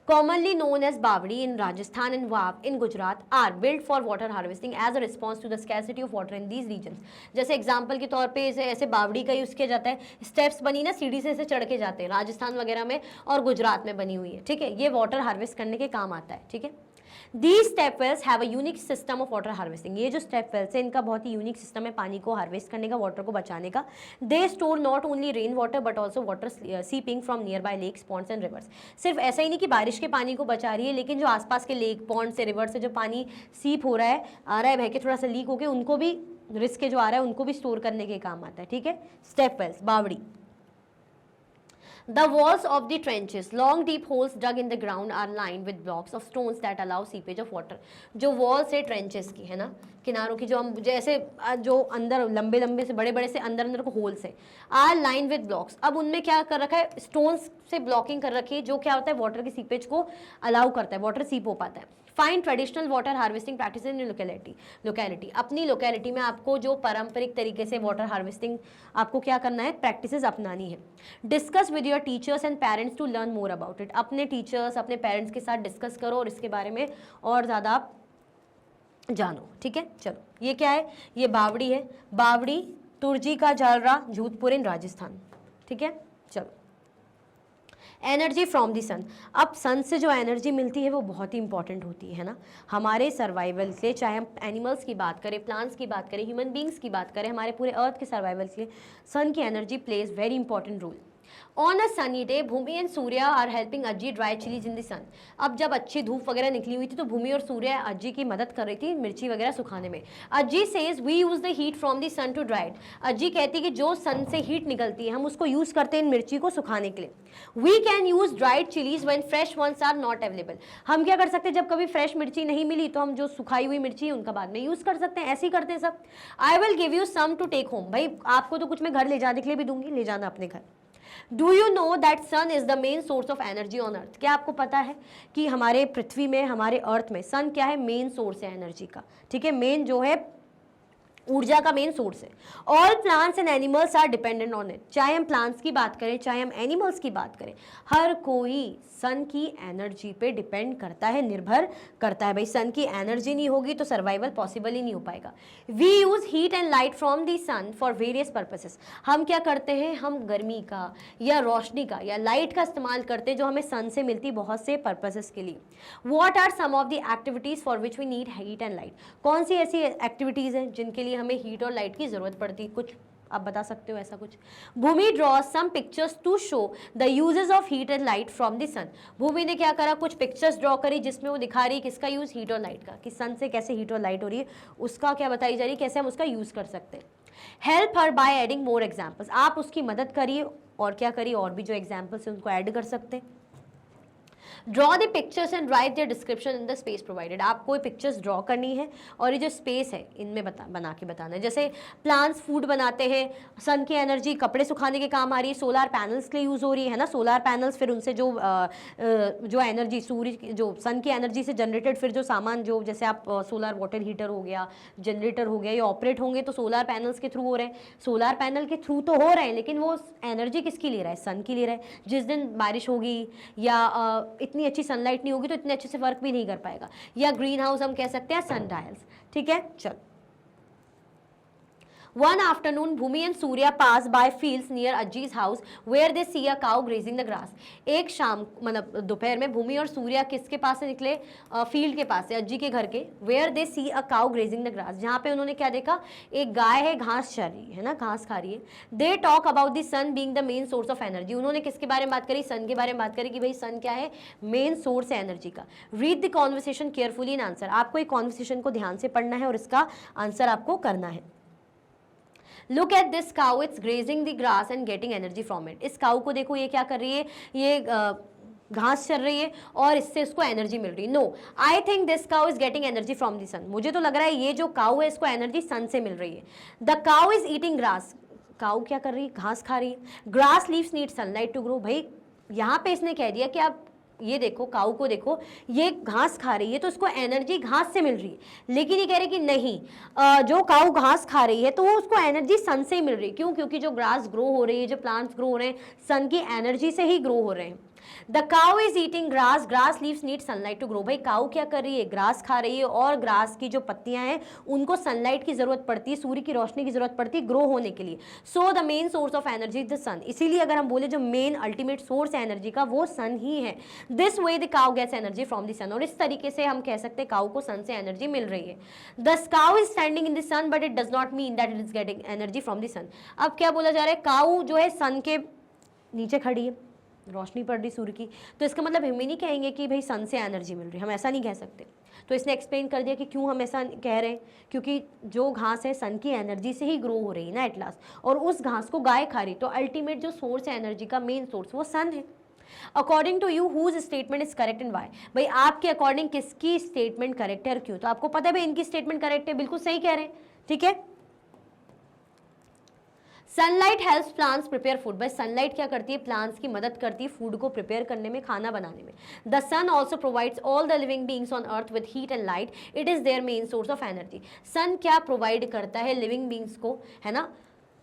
commonly known as Bawdi in Rajasthan and Wav in Gujarat, are built for water harvesting as a response to the scarcity of water in these regions. जैसे एग्जाम्पल के तौर पे ऐसे बावड़ी का यूज़ किया जाता है। स्टेप्स बनी ना, सीढ़ी से ऐसे चढ़ के जाते हैं, राजस्थान वगैरह में और गुजरात में बनी हुई है, ठीक है। ये वाटर हार्वेस्ट करने के काम आता है, ठीक है। These step wells have a unique system of water harvesting. ये जो step wells है इनका बहुत ही यूनिक सिस्टम है पानी को हार्वेस्ट करने का, वाटर को बचाने का। They store not only rain water but also water seeping from nearby lakes, ponds and rivers. सिर्फ ऐसा ही नहीं कि बारिश के पानी को बचा रही है, लेकिन जो आसपास के लेक, पॉन्ड से, रिवर से जो पानी सीप हो रहा है, आ रहा है बह के, थोड़ा सा लीक होके, उनको भी रिस्क के जो आ रहा है उनको भी स्टोर करने के काम आता है, ठीक है। स्टेप वेल्स, बावड़ी। The walls of the trenches, long deep holes dug in the ground, are lined with blocks of stones that allow seepage of water. जो walls है trenches की, है ना, किनारों की, जो हम जैसे जो अंदर लंबे लंबे से बड़े बड़े से अंदर को होल्स है, आर लाइन विद ब्लॉक्स। अब उनमें क्या कर रखा है? स्टोन्स से ब्लॉकिंग कर रखी है, जो क्या होता है? वाटर के सीपेज को अलाउ करता है, वाटर सीप हो पाता है। Find traditional water harvesting practice in locality. अपनी लोकेलिटी में आपको जो पारंपरिक तरीके से वाटर हार्वेस्टिंग आपको क्या करना है? प्रैक्टिसेस अपनानी है। Discuss with your teachers and parents to learn more about it. अपने टीचर्स, अपने पेरेंट्स के साथ डिस्कस करो और इसके बारे में और ज़्यादा आप जानो, ठीक है। चलो, ये क्या है? ये बावड़ी है। बावड़ी, तुर्जी का जालरा, जोधपुर इन राजस्थान, ठीक है। चलो, एनर्जी फ्रॉम द सन। अब सन से जो एनर्जी मिलती है वो बहुत ही इंपॉर्टेंट होती है ना हमारे सर्वाइवल के लिए, चाहे हम एनिमल्स की बात करें, प्लांट्स की बात करें, ह्यूमन बींग्स की बात करें, हमारे पूरे अर्थ के सर्वाइवल के लिए सन की energy plays very important role. On a sunny day, Bhumi and Surya are helping Ajji dry chillies in the sun. अब जब अच्छी धूप वगैरह निकली हुई थी तो भूमि और सूर्य अज्जी की मदद कर रही थी मिर्ची वगैरह सुखाने में। Ajji says we use the heat from the sun to dry it. Ajji कहती है कि जो सन से हीट निकलती है हम उसको यूज करते हैं इन मिर्ची को सुखाने के लिए। We can use dried chillies when fresh ones are not available. हम क्या कर सकते हैं? जब कभी फ्रेश मिर्ची नहीं मिली तो हम जो सुखाई हुई मिर्ची है उनका बाद में यूज कर सकते हैं। ऐसे ही करते हैं सब। I will give you some to take home. भाई आपको तो कुछ मैं घर ले जाने के लिए भी दूंगी, ले जाना अपने घर। Do you know that sun is the main source of energy on earth. क्या आपको पता है कि हमारे पृथ्वी में, हमारे अर्थ में सन क्या है? मेन सोर्स है एनर्जी का, ठीक है। मेन जो है ऊर्जा का मेन सोर्स है। All plants and animals are dependent on it. चाहे हम प्लांट्स की बात करें, चाहे हम एनिमल्स की बात करें, हर कोई सन की एनर्जी पे डिपेंड करता है, निर्भर करता है। भाई सन की एनर्जी नहीं होगी तो सर्वाइवल पॉसिबल ही नहीं हो पाएगा। We use heat and light from the sun for various purposes. हम क्या करते हैं? हम गर्मी का या रोशनी का या लाइट का इस्तेमाल करते हैं जो हमें सन से मिलती बहुत से पर्पसेस के लिए। What are some of the activities for which we need heat and light. कौन सी ऐसी एक्टिविटीज़ हैं जिनके लिए हमें हीट और लाइट की ज़रूरत पड़ती है? कुछ आप बता सकते हो ऐसा कुछ? Bhumi draw some pictures to show the uses of heat and light from the sun. Bhumi ने क्या करा, कुछ पिक्चर्स ड्रॉ करी जिसमें वो दिखा रही है किसका यूज, हीट और लाइट का, कि सन से कैसे हीट और लाइट हो रही है, उसका क्या बताई जा रही है, कैसे हम उसका यूज कर सकते हैं। Help her by adding more examples, आप उसकी मदद करिए और क्या करिए, और भी जो एग्जाम्पल्स है उनको ऐड कर सकते हैं। Draw the pictures and right the description in the space provided, आपको पिक्चर्स ड्रॉ करनी है और ये जो स्पेस है इनमें बना के बताना है। जैसे प्लांट्स फूड बनाते हैं, सन की एनर्जी कपड़े सुखाने के काम आ रही है, सोलार पैनल्स के लिए यूज़ हो रही है ना, सोलार पैनल्स फिर उनसे जो एनर्जी सूर्य जो सन की एनर्जी से जनरेटेड फिर जो सामान जो जैसे आप सोलार वाटर हीटर हो गया, जनरेटर हो गया, ये ऑपरेट होंगे तो सोलार पैनल्स के थ्रू हो रहे हैं। सोलार पैनल के थ्रू तो हो रहे हैं लेकिन वो एनर्जी किसकी ले रहा है, सन की ले रहा है। जिस दिन बारिश होगी या इतनी अच्छी सनलाइट नहीं होगी तो इतने अच्छे से वर्क भी नहीं कर पाएगा। या ग्रीन हाउस हम कह सकते हैं सन डायल्स, ठीक है। चलो, One afternoon, Bhumi and Surya pass by fields near Ajji's house where they see a cow grazing the grass. एक शाम मतलब दोपहर में भूमि और सूर्या किसके पास से निकले, फील्ड के पास से, अज्जी के घर के। Where they see a cow grazing the grass, जहाँ पे उन्होंने क्या देखा, एक गाय है घास चर रही है ना, घास खा रही है। They talk about the sun being the main source of energy, उन्होंने किसके बारे में बात करी, सन के बारे में बात करी कि भाई सन क्या है, मेन सोर्स है एनर्जी का। Read the conversation carefully and answer, आपको एक कॉन्वर्सेशन को ध्यान से पढ़ना है और इसका आंसर आपको करना है। Look at this cow, it's grazing the grass and getting energy from it. इस काउ को देखो, ये क्या कर रही है, ये घास चल रही है और इससे इसको एनर्जी मिल रही है। No, I think this cow is getting energy from the sun, मुझे तो लग रहा है ये जो काउ है इसको एनर्जी सन से मिल रही है। The cow is eating grass, cow क्या कर रही है, घास खा रही है। Grass leaves need sunlight to grow, भाई यहाँ पे इसने कह दिया कि आप ये देखो, काऊ को देखो, ये घास खा रही है तो इसको एनर्जी घास से मिल रही है। लेकिन ये कह रहे कि नहीं, जो काऊ घास खा रही है तो वो उसको एनर्जी सन से ही मिल रही है। क्यों? क्योंकि जो ग्रास ग्रो हो रही है, जो प्लांट्स ग्रो हो रहे हैं, सन की एनर्जी से ही ग्रो हो रहे हैं। The cow is eating grass, grass leaves need sunlight to grow, भाई काऊ क्या कर रही है, ग्रास खा रही है और ग्रास की जो पत्तियां हैं उनको सनलाइट की जरूरत पड़ती है, सूर्य की रोशनी की जरूरत पड़ती है ग्रो होने के लिए। So the main source of energy is the sun, इसीलिए अगर हम बोले जो मेन अल्टीमेट सोर्स है एनर्जी का वो सन ही है। This way the cow gets energy from the sun, और इस तरीके से हम कह सकते हैं काऊ को सन से एनर्जी मिल रही है। The cow is standing in the sun but it does not mean that it is getting energy from the sun. अब क्या बोला जा रहा है, काऊ जो है सन के नीचे खड़ी है, रोशनी पड़ रही सूर्य की, तो इसका मतलब हम ही नहीं कहेंगे कि भाई सन से एनर्जी मिल रही है, हम ऐसा नहीं कह सकते। तो इसने एक्सप्लेन कर दिया कि क्यों हम ऐसा कह रहे हैं, क्योंकि जो घास है सन की एनर्जी से ही ग्रो हो रही है ना एट लास्ट, और उस घास को गाय खा रही, तो अल्टीमेट जो सोर्स है एनर्जी का, मेन सोर्स, वो सन है। According to you whose statement is correct and why, भाई आपके अकॉर्डिंग किसकी स्टेटमेंट करेक्ट है और क्यों? तो आपको पता है भाई इनकी स्टेटमेंट करेक्ट है, बिल्कुल सही कह रहे हैं, ठीक है। Sunlight helps plants prepare food, भाई सनलाइट क्या करती है, प्लांट्स की मदद करती है फूड को प्रिपेयर करने में, खाना बनाने में। The sun also provides all the living beings on earth with heat and light, it is their main source of energy. Sun क्या प्रोवाइड करता है लिविंग बींग्स को, है ना,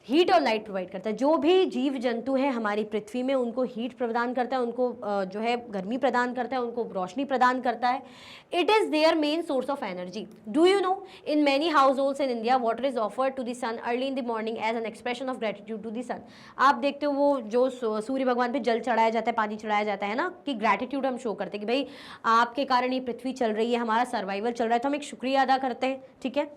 हीट और लाइट प्रोवाइड करता है। जो भी जीव जंतु है हमारी पृथ्वी में उनको हीट प्रदान करता है, उनको जो है गर्मी प्रदान करता है, उनको रोशनी प्रदान करता है। It is their main source of energy. Do you know in many households in India water is offered to the sun early in the morning as an expression of gratitude to the sun. आप देखते हो वो जो सूर्य भगवान पे जल चढ़ाया जाता है, पानी चढ़ाया जाता है ना, कि ग्रेटिट्यूड हम शो करते हैं कि भाई आपके कारण ये पृथ्वी चल रही है, हमारा सर्वाइवल चल रहा है, तो हम एक शुक्रिया अदा करते हैं, ठीक है।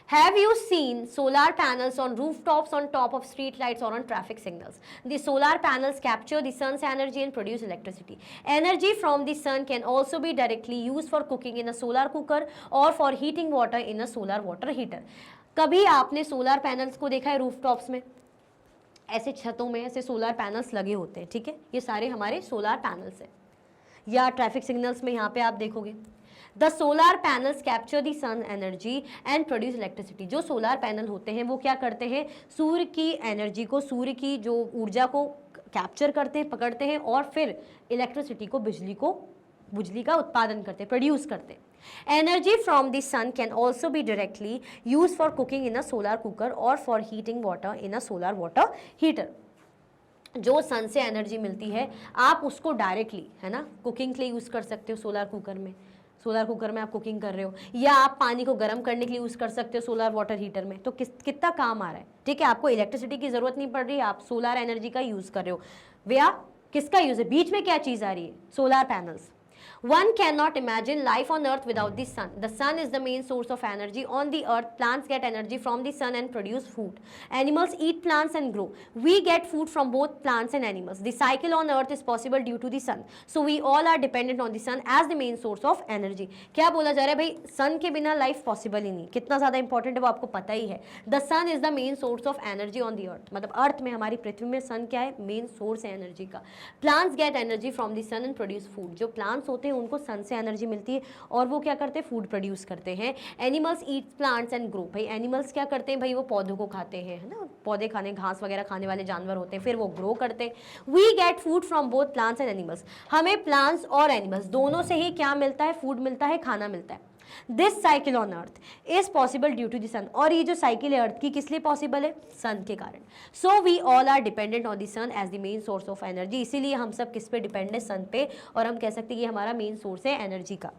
Have you seen solar panels on rooftops, on top of street lights or on traffic signals? The solar panels capture the sun's energy and produce electricity. Energy from the sun can also be directly used for cooking in a solar cooker or for heating water in a solar water heater. कभी आपने सोलर पैनल्स को देखा है रूफटॉप्स में? ऐसे छतों में ऐसे सोलर पैनल्स लगे होते हैं, ठीक है, ये सारे हमारे सोलर पैनल्स हैं। या ट्रैफिक सिग्नल्स में यहाँ पे आप देखोगे the solar panels capture the sun energy and produce electricity. जो सोलार पैनल होते हैं वो क्या करते हैं, सूर्य की एनर्जी को, सूर्य की जो ऊर्जा को कैप्चर करते हैं, पकड़ते हैं और फिर इलेक्ट्रिसिटी को, बिजली का उत्पादन करते हैं, प्रोड्यूस करते हैं। Energy from the sun can also be directly use for cooking in a solar cooker और for heating water in a solar water heater. जो सन से एनर्जी मिलती है आप उसको डायरेक्टली, है ना, कुकिंग के लिए यूज़ कर सकते हो सोलर कुकर में। सोलर कुकर में आप कुकिंग कर रहे हो, या आप पानी को गर्म करने के लिए यूज़ कर सकते हो सोलर वाटर हीटर में। तो कितना काम आ रहा है, ठीक है, आपको इलेक्ट्रिसिटी की ज़रूरत नहीं पड़ रही, आप सोलर एनर्जी का यूज़ कर रहे हो। भैया किसका यूज़ है, बीच में क्या चीज़ आ रही है, solar panels. One cannot imagine life on earth without the sun. The sun is the main source of energy on the earth. Plants get energy from the sun and produce food. Animals eat plants and grow. We get food from both plants and animals. The cycle on earth is possible due to the sun. So we all are dependent on the sun as the main source of energy. क्या बोला जा रहा है भाई, सन के बिना लाइफ पॉसिबल ही नहीं. कितना ज्यादा इंपॉर्टेंट है वो आपको पता ही है. The sun is the main source of energy on the earth. मतलब अर्थ में, हमारी पृथ्वी में सन क्या है, मेन सोर्स है एनर्जी का. Plants get energy from the sun and produce food. जो प्लांट्स होते हैं उनको सन से एनर्जी मिलती है और वो क्या करते हैं, फूड प्रोड्यूस करते हैं. Animals eat plants and grow. भाई एनिमल्स क्या करते हैं भाई, वो पौधों को खाते हैं, है ना, पौधे खाने, घास वगैरह खाने वाले जानवर होते हैं, फिर वो ग्रो करते हैं. We get food from both plants and animals. हमें प्लांट्स और एनिमल्स दोनों से ही क्या मिलता है, फूड मिलता है, खाना मिलता है. This cycle on earth is possible due to the sun. और ये जो साइकिल है अर्थ की, किस लिए पॉसिबल है, सन के कारण. So we all are dependent on the sun as the main source of energy. इसीलिए हम सब किस पे डिपेंड है, सन पे, और हम कह सकते हैं ये हमारा मेन सोर्स है एनर्जी का.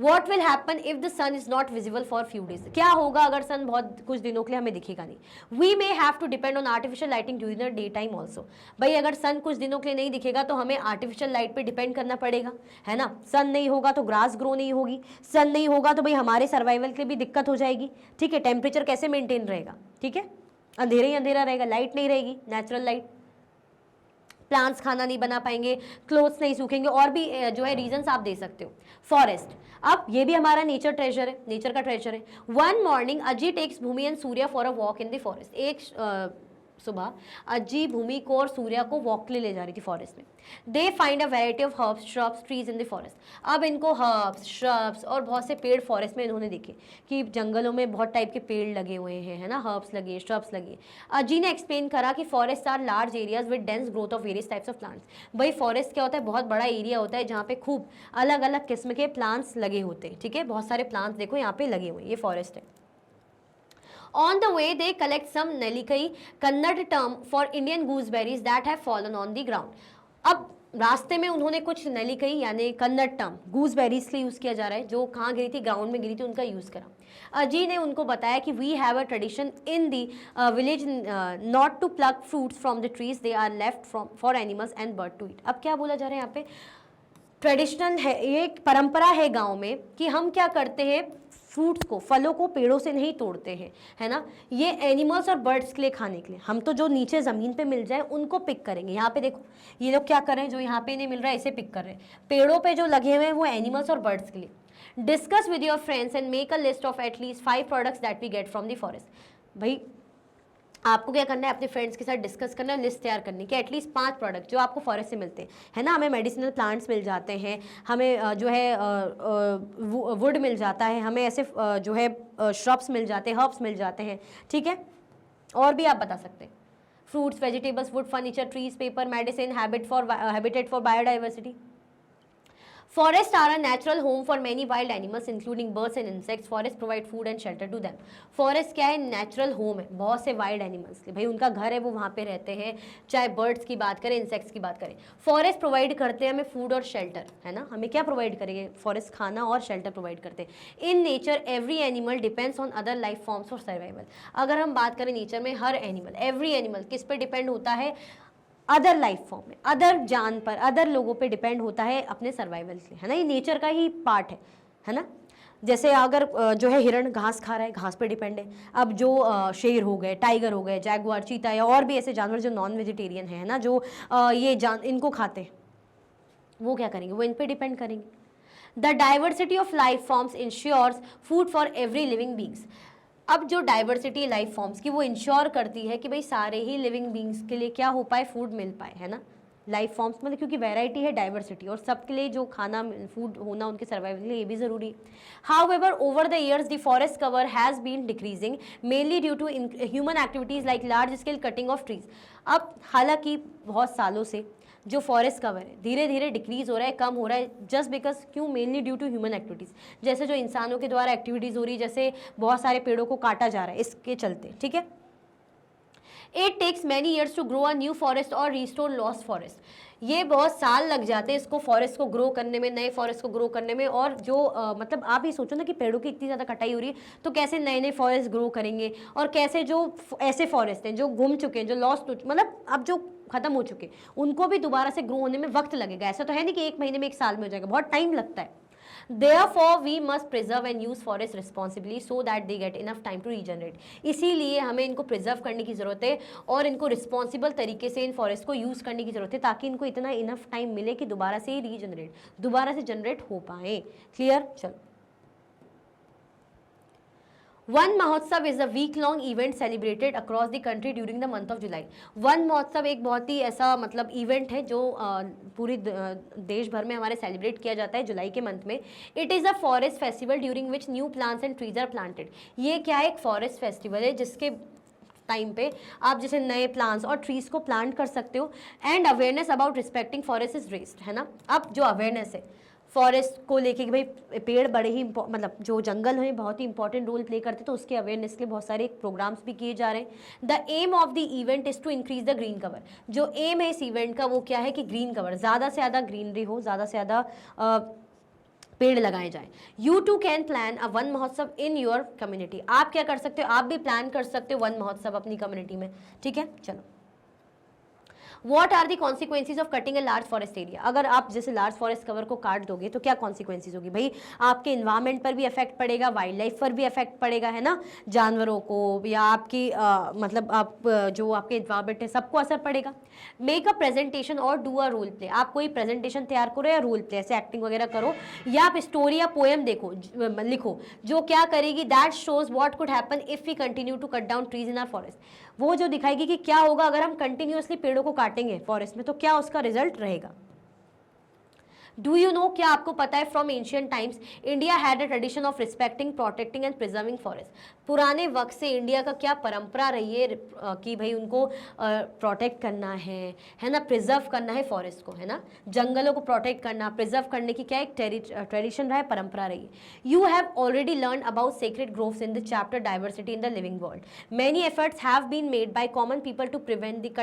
What will happen if the sun is not visible for few days? क्या होगा अगर सन बहुत कुछ दिनों के लिए हमें दिखेगा नहीं. We may have to depend on artificial lighting during the daytime also. भाई अगर सन कुछ दिनों के लिए नहीं दिखेगा तो हमें आर्टिफिशियल लाइट पे डिपेंड करना पड़ेगा, है ना. सन नहीं होगा तो ग्रास ग्रो नहीं होगी, सन नहीं होगा तो भाई हमारे सर्वाइवल के लिए भी दिक्कत हो जाएगी. ठीक है, टेम्परेचर कैसे मेंटेन रहेगा, ठीक है, अंधेरा ही अंधेरा रहेगा, लाइट नहीं रहेगी, नेचुरल लाइट. प्लांट्स खाना नहीं बना पाएंगे, क्लोथ्स नहीं सूखेंगे, और भी जो है रीजंस आप दे सकते हो. फॉरेस्ट, अब ये भी हमारा नेचर ट्रेजर है, नेचर का ट्रेजर है. One morning Ajji takes Bhoomi and Surya for a walk in the forest. एक सुबह अजी भूमि को और सूर्या को वॉक के लिए ले जा रही थी फॉरेस्ट में. They find a variety of herbs, shrubs, trees in the forest. अब इनको हर्ब्स, श्रब्स और बहुत से पेड़ फॉरेस्ट में इन्होंने देखे कि जंगलों में बहुत टाइप के पेड़ लगे हुए हैं, है ना, हर्ब्स लगे, श्रब्स लगे. अजी ने एक्सप्लेन करा कि forest are large areas with dense growth of various types of plants. भाई फॉरेस्ट क्या होता है, बहुत बड़ा एरिया होता है जहाँ पे खूब अलग अलग किस्म के प्लांट्स लगे होते हैं. ठीक है, बहुत सारे प्लांट्स देखो यहाँ पे लगे हुए हैं, ये फॉरेस्ट है. On the way, they collect some nelikai, Kannada term for Indian gooseberries that have fallen on the ground. अब रास्ते में उन्होंने कुछ नलिकई यानी कन्नड़ टर्म गूसबेरीज के लिए यूज़ किया जा रहा है, जो कहाँ गिरी थी, ग्राउंड में गिरी थी, उनका यूज़ करा. अजी ने उनको बताया कि we have a tradition in the village not to pluck fruits from the trees, they are left from for animals and bird to eat. अब क्या बोला जा रहा है यहाँ पे, ट्रेडिशनल है, एक परंपरा है गाँव में कि हम क्या करते हैं, फ्रूट्स को, फलों को पेड़ों से नहीं तोड़ते हैं, है ना, ये एनिमल्स और बर्ड्स के लिए खाने के लिए. हम तो जो नीचे ज़मीन पे मिल जाए उनको पिक करेंगे. यहाँ पे देखो ये लोग क्या कर रहे हैं, जो यहाँ पे नहीं मिल रहा है इसे पिक कर रहे हैं. पेड़ों पे जो लगे हुए हैं वो एनिमल्स और बर्ड्स के लिए. Discuss with your friends and make a list of at least 5 products that we get from the forest. भाई आपको क्या करना है, अपने फ्रेंड्स के साथ डिस्कस करना है, लिस्ट तैयार करनी कि एटलीस्ट 5 प्रोडक्ट जो आपको फॉरेस्ट से मिलते हैं, है ना. हमें मेडिसिनल प्लांट्स मिल जाते हैं, हमें जो है वुड मिल जाता है, हमें ऐसे जो है श्रब्स मिल जाते हैं, हर्ब्स मिल जाते हैं. ठीक है, और भी आप बता सकते हैं, fruits, vegetables, would, furniture, trees, paper, medicine, habitat for biodiversity. Forests are a natural home for many wild animals including birds and insects. Forests provide food and shelter to them. Forest क्या है, नेचुरल होम है बहुत से वाइल्ड एनिमल्स के. भाई उनका घर है, वो वहाँ पे रहते हैं, चाहे बर्ड्स की बात करें, इंसेक्ट्स की बात करें. फॉरेस्ट प्रोवाइड करते हैं हमें फूड और शेल्टर, है ना. हमें क्या प्रोवाइड करेंगे, फॉरेस्ट खाना और शेल्टर प्रोवाइड करते हैं. In nature every animal depends on other life forms for survival. अगर हम बात करें नेचर में, हर एनिमल, एवरी एनिमल किस पे डिपेंड होता है, अदर लाइफ फॉर्म में, अदर जान पर, अदर लोगों पे डिपेंड होता है अपने सर्वाइवल से, है ना. ये नेचर का ही पार्ट है ना. जैसे अगर जो है हिरण घास खा रहा है, घास पे डिपेंड है. अब जो शेर हो गए, टाइगर हो गए, जैगुआर, चीता या और भी ऐसे जानवर जो नॉन वेजिटेरियन है ना, जो ये इनको खाते हैं, वो क्या करेंगे, वो इन पे डिपेंड करेंगे. The diversity of life forms ensures food for every living beings. अब जो डाइवर्सिटी लाइफ फॉर्म्स की, वो इंश्योर करती है कि भाई सारे ही लिविंग बींग्स के लिए क्या हो पाए, फूड मिल पाए, है ना. लाइफ फॉर्म्स मतलब क्योंकि वैरायटी है, डाइवर्सिटी, और सबके लिए जो खाना, फूड होना उनके सर्वाइवल के लिए ये भी ज़रूरी है. However over the years the forest cover has been decreasing mainly due to human activities like large scale cutting of trees. अब हालांकि बहुत सालों से जो फॉरेस्ट कवर है धीरे धीरे डिक्रीज हो रहा है, कम हो रहा है, जस्ट बिकॉज क्यों, mainly due to human activities. जैसे जो इंसानों के द्वारा एक्टिविटीज़ हो रही है, जैसे बहुत सारे पेड़ों को काटा जा रहा है, इसके चलते. ठीक है, it takes many years to grow a new forest और रिस्टोर लॉस्ट फॉरेस्ट। ये बहुत साल लग जाते हैं इसको फॉरेस्ट को ग्रो करने में, नए फॉरेस्ट को ग्रो करने में। और जो मतलब आप ही सोचो ना कि पेड़ों की इतनी ज़्यादा कटाई हो रही है, तो कैसे नए नए फॉरेस्ट ग्रो करेंगे, और कैसे जो ऐसे फॉरेस्ट हैं जो गुम चुके हैं, जो लॉस्ट, मतलब अब जो खत्म हो चुके, उनको भी दोबारा से ग्रो होने में वक्त लगेगा। ऐसा तो है नहीं कि 1 महीने में 1 साल में हो जाएगा, बहुत टाइम लगता है। Therefore, we must preserve and use forest responsibly so that they get enough time to regenerate. इसीलिए हमें इनको प्रिजर्व करने की ज़रूरत है और इनको रिस्पॉन्सिबल तरीके से इन फॉरेस्ट को यूज़ करने की ज़रूरत है, ताकि इनको इतना इनफ टाइम मिले कि दोबारा से रीजनरेट, दोबारा से जनरेट हो पाए। क्लियर? चलो, Van Mahotsav is a week long event celebrated across the country during the month of July. Van Mahotsav एक बहुत ही ऐसा मतलब इवेंट है जो पूरी देश भर में हमारे सेलिब्रेट किया जाता है जुलाई के मंथ में। It is a forest festival during which new plants and trees are planted. ये क्या है? एक फॉरेस्ट फेस्टिवल है जिसके टाइम पे आप जैसे नए प्लांट्स और ट्रीज को प्लांट कर सकते हो, and awareness about respecting forest is raised, है ना। अब जो अवेयरनेस है फॉरेस्ट को लेके कि भाई पेड़ बड़े ही मतलब जो जंगल हैं बहुत ही इंपॉर्टेंट रोल प्ले करते हैं, तो उसके अवेयरनेस के लिए बहुत सारे प्रोग्राम्स भी किए जा रहे हैं। The aim of the event is to increase the green cover. जो एम है इस इवेंट का वो क्या है कि ग्रीन कवर, ज़्यादा से ज़्यादा ग्रीनरी हो, ज़्यादा से ज़्यादा पेड़ लगाए जाएं। You too can plan a Van Mahotsav in your community. आप क्या कर सकते हो? आप भी प्लान कर सकते हो वन महोत्सव अपनी कम्युनिटी में, ठीक है। चलो, What are the consequences of cutting a large forest area? अगर आप जैसे लार्ज फॉरेस्ट कवर को काट दोगे तो क्या कॉन्सिक्वेंसेज होगी? भाई आपके इन्वायरमेंट पर भी इफेक्ट पड़ेगा, वाइल्ड लाइफ पर भी इफेक्ट पड़ेगा, है ना, जानवरों को या आपकी मतलब आप जो आपके इन्वायरमेंट है सबको असर पड़ेगा। मेक अ प्रेजेंटेशन और डू अ रोल प्ले। आप कोई प्रेजेंटेशन तैयार करो या रोल प्ले, ऐसे एक्टिंग वगैरह करो, या आप स्टोरी या पोएम लिखो जो क्या करेगी, that shows what could happen if we continue to cut down trees in our forest. वो जो दिखाएगी कि क्या होगा अगर हम कंटिन्यूअसली पेड़ों को काटेंगे फॉरेस्ट में, तो क्या उसका रिजल्ट रहेगा। डू यू नो, क्या आपको पता है, from ancient times India had a tradition of respecting, protecting and preserving forest. पुराने वक्त से इंडिया का क्या परंपरा रही है कि भाई उनको प्रोटेक्ट करना है ना, प्रिजर्व करना है फॉरेस्ट को, है ना, जंगलों को प्रोटेक्ट करना, प्रिजर्व करने की क्या एक ट्रेडिशन रहा है, परंपरा रही है। You have already learn about sacred groves in the chapter diversity in the living world. Many efforts have been made by common people to prevent the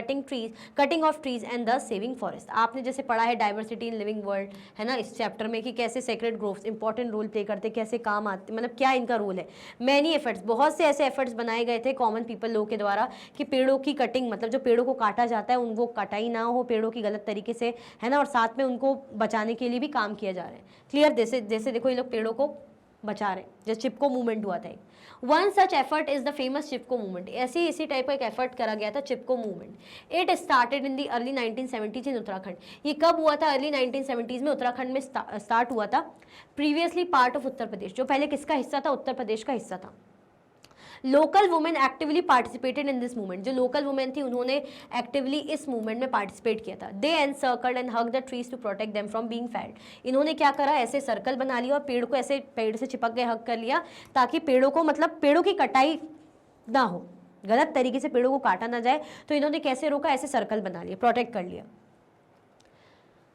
cutting of trees and the saving forest. आपने जैसे पढ़ा है डाइवर्सिटी इन लिविंग वर्ल्ड, है ना, इस चैप्टर में कि कैसे sacred groves important role play करते, कैसे काम आते, मतलब क्या इनका रोल है। मैनी एफर्ट्स, बहुत से ऐसे एफर्ट्स बनाए गए थे कॉमन पीपल लोगों के द्वारा कि पेड़ों की कटिंग, मतलब जो पेड़ों को काटा जाता है वो कटाई ना हो पेड़ों की गलत तरीके से, है ना, और साथ में उनको बचाने के लिए भी काम किया जा रहा है। क्लियर? जैसे देखो ये लोग पेड़ों को बचा रहे हैं, जैसे चिपको मूवमेंट हुआ था। One such effort is the famous Chipko movement. इसी टाइप का एक एफर्ट करा गया था, Chipko movement. It started in the early 1970s in Uttarakhand. ये कब हुआ था? अर्ली 1970s में उत्तराखंड में स्टार्ट हुआ था। Previously part of Uttar Pradesh, जो पहले किसका हिस्सा था? उत्तर प्रदेश का हिस्सा था। Local women actively participated in this movement. जो लोकल वुमेन थी उन्होंने एक्टिवली इस मूवमेंट में पार्टिसिपेट किया था। They encircled and hug the trees to protect them from being felled. इन्होंने क्या करा, ऐसे सर्कल बना लिया और पेड़ को ऐसे पेड़ से चिपक के हग कर लिया, ताकि पेड़ों को, मतलब पेड़ों की कटाई ना हो, गलत तरीके से पेड़ों को काटा ना जाए। तो इन्होंने कैसे रोका? ऐसे सर्कल बना लिया, प्रोटेक्ट कर लिया।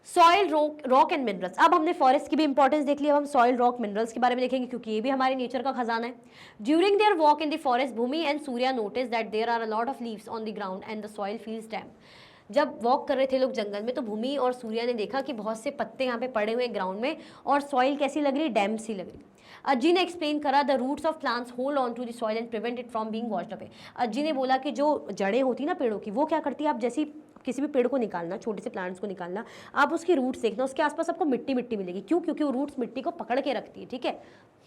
Soil rock and minerals. अब हमने फॉरेस्ट की भी इंपॉर्टेंस देख ली, अब हम सॉइल रॉक मिनरल्स के बारे में देखेंगे, क्योंकि ये भी हमारे नेचर का खजाना है। During their walk in the forest, Bhumi and Surya notice that there are a lot of leaves on the ground and the soil feels damp. जब वॉक कर रहे थे लोग जंगल में, तो भूमि और सूर्या ने देखा कि बहुत से पत्ते यहाँ पे पड़े हुए ग्राउंड में, और सॉइल कैसी लग रही? डैम्प सी लग रही। अज्जी ने एक्सप्लेन करा, the roots of plants hold on to the soil and prevent it from being washed away. Ajji ने बोला कि जो जड़ें होती ना पेड़ों की, वो क्या करती है, आप जैसी किसी भी पेड़ को निकालना, छोटे से प्लांट्स को निकालना, आप उसकी रूट्स देखना, उसके आसपास आपको मिट्टी मिलेगी। क्यों? क्योंकि वो रूट्स मिट्टी को पकड़ के रखती है, ठीक है,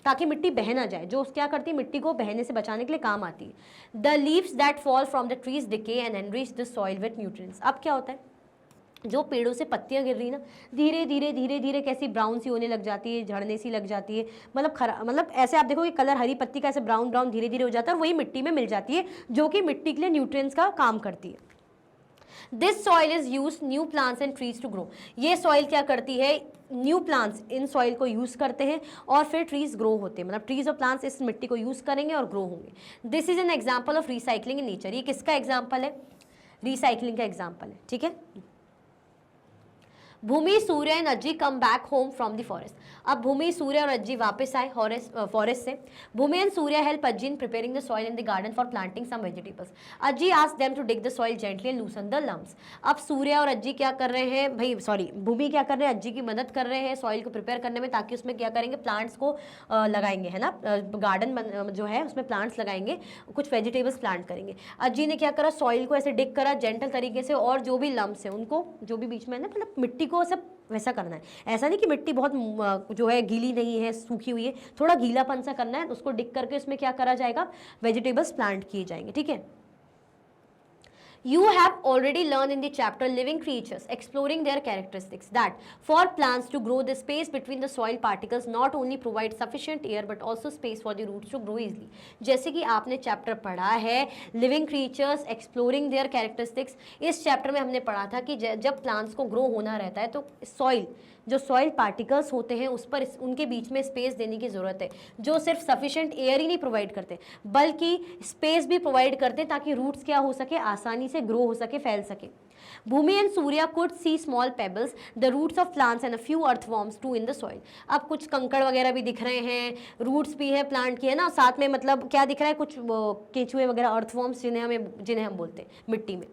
ताकि मिट्टी बह ना जाए। जो क्या करती है, मिट्टी को बहने से बचाने के लिए काम आती है। The leaves that fall from the trees decay and enrich the soil with nutrients. अब क्या होता है, जो पेड़ों से पत्तियां गिर रही ना, धीरे धीरे कैसी ब्राउन सी होने लग जाती है, झड़ने सी लग जाती है, मतलब ऐसे आप देखो कि कलर हरी पत्ती का ऐसे ब्राउन धीरे धीरे हो जाता है, और वही मिट्टी में मिल जाती है, जो कि मिट्टी के लिए न्यूट्रिएंट्स का काम करती है। This soil is use new plants and trees to grow. ये सॉइल क्या करती है, न्यू प्लांट्स इन सॉइल को यूज करते हैं और फिर ट्रीज ग्रो होते हैं, मतलब ट्रीज और प्लांट्स इस मिट्टी को यूज करेंगे और ग्रो होंगे। This is an example of recycling in nature. ये किसका एग्जाम्पल है? रिसाइकलिंग का एग्जाम्पल है, ठीक है। Bhumi, Surya and Ajji come back home from the forest. अब भूमि, सूर्य और अज्जी वापस आए फॉरेस्ट से। Bhumi and Surya help Ajji in preparing the soil in the garden for planting some vegetables. Ajji ask them to dig the soil gently and loosen the lumps. अब सूर्य और अज्जी क्या कर रहे हैं भाई, सॉरी भूमि क्या कर रहे हैं, अज्जी की मदद कर रहे हैं सॉइल को प्रिपेयर करने में, ताकि उसमें क्या करेंगे, प्लांट्स को लगाएंगे, है ना, गार्डन जो है उसमें प्लांट्स लगाएंगे, कुछ वेजिटेबल्स प्लांट करेंगे। अज्जी ने क्या करा, सॉइल को ऐसे डिग करा जेंटल तरीके से, और जो भी लम्प्स है उनको, जो भी बीच में है ना, मतलब मिट्टी को सब वैसा करना है। ऐसा नहीं कि मिट्टी बहुत जो है गीली नहीं है, सूखी हुई है, थोड़ा गीलापन सा करना है, उसको डिग करके उसमें क्या करा जाएगा, वेजिटेबल्स प्लांट किए जाएंगे, ठीक है। You have already learned in the chapter living creatures exploring their characteristics that for plants to grow, the space between the soil particles not only provide sufficient air but also space for the roots to grow easily। जैसे कि आपने चैप्टर पढ़ा है living creatures exploring there characteristics, इस चैप्टर में हमने पढ़ा था कि जब प्लांट्स को ग्रो होना रहता है तो सॉइल, जो सॉइल पार्टिकल्स होते हैं उस पर उनके बीच में स्पेस देने की ज़रूरत है, जो सिर्फ सफिशिएंट एयर ही नहीं प्रोवाइड करते बल्कि स्पेस भी प्रोवाइड करते ताकि रूट्स क्या हो सके, आसानी से ग्रो हो सके, फैल सके। Bhumi and Surya could see small pebbles the roots of plants and a few earthworms too in the soil. अब कुछ कंकड़ वगैरह भी दिख रहे हैं, रूट्स भी है प्लांट की, है ना, साथ में मतलब क्या दिख रहा है, कुछ केंचुए वगैरह, अर्थवॉर्म्स जिन्हें हम बोलते हैं मिट्टी में।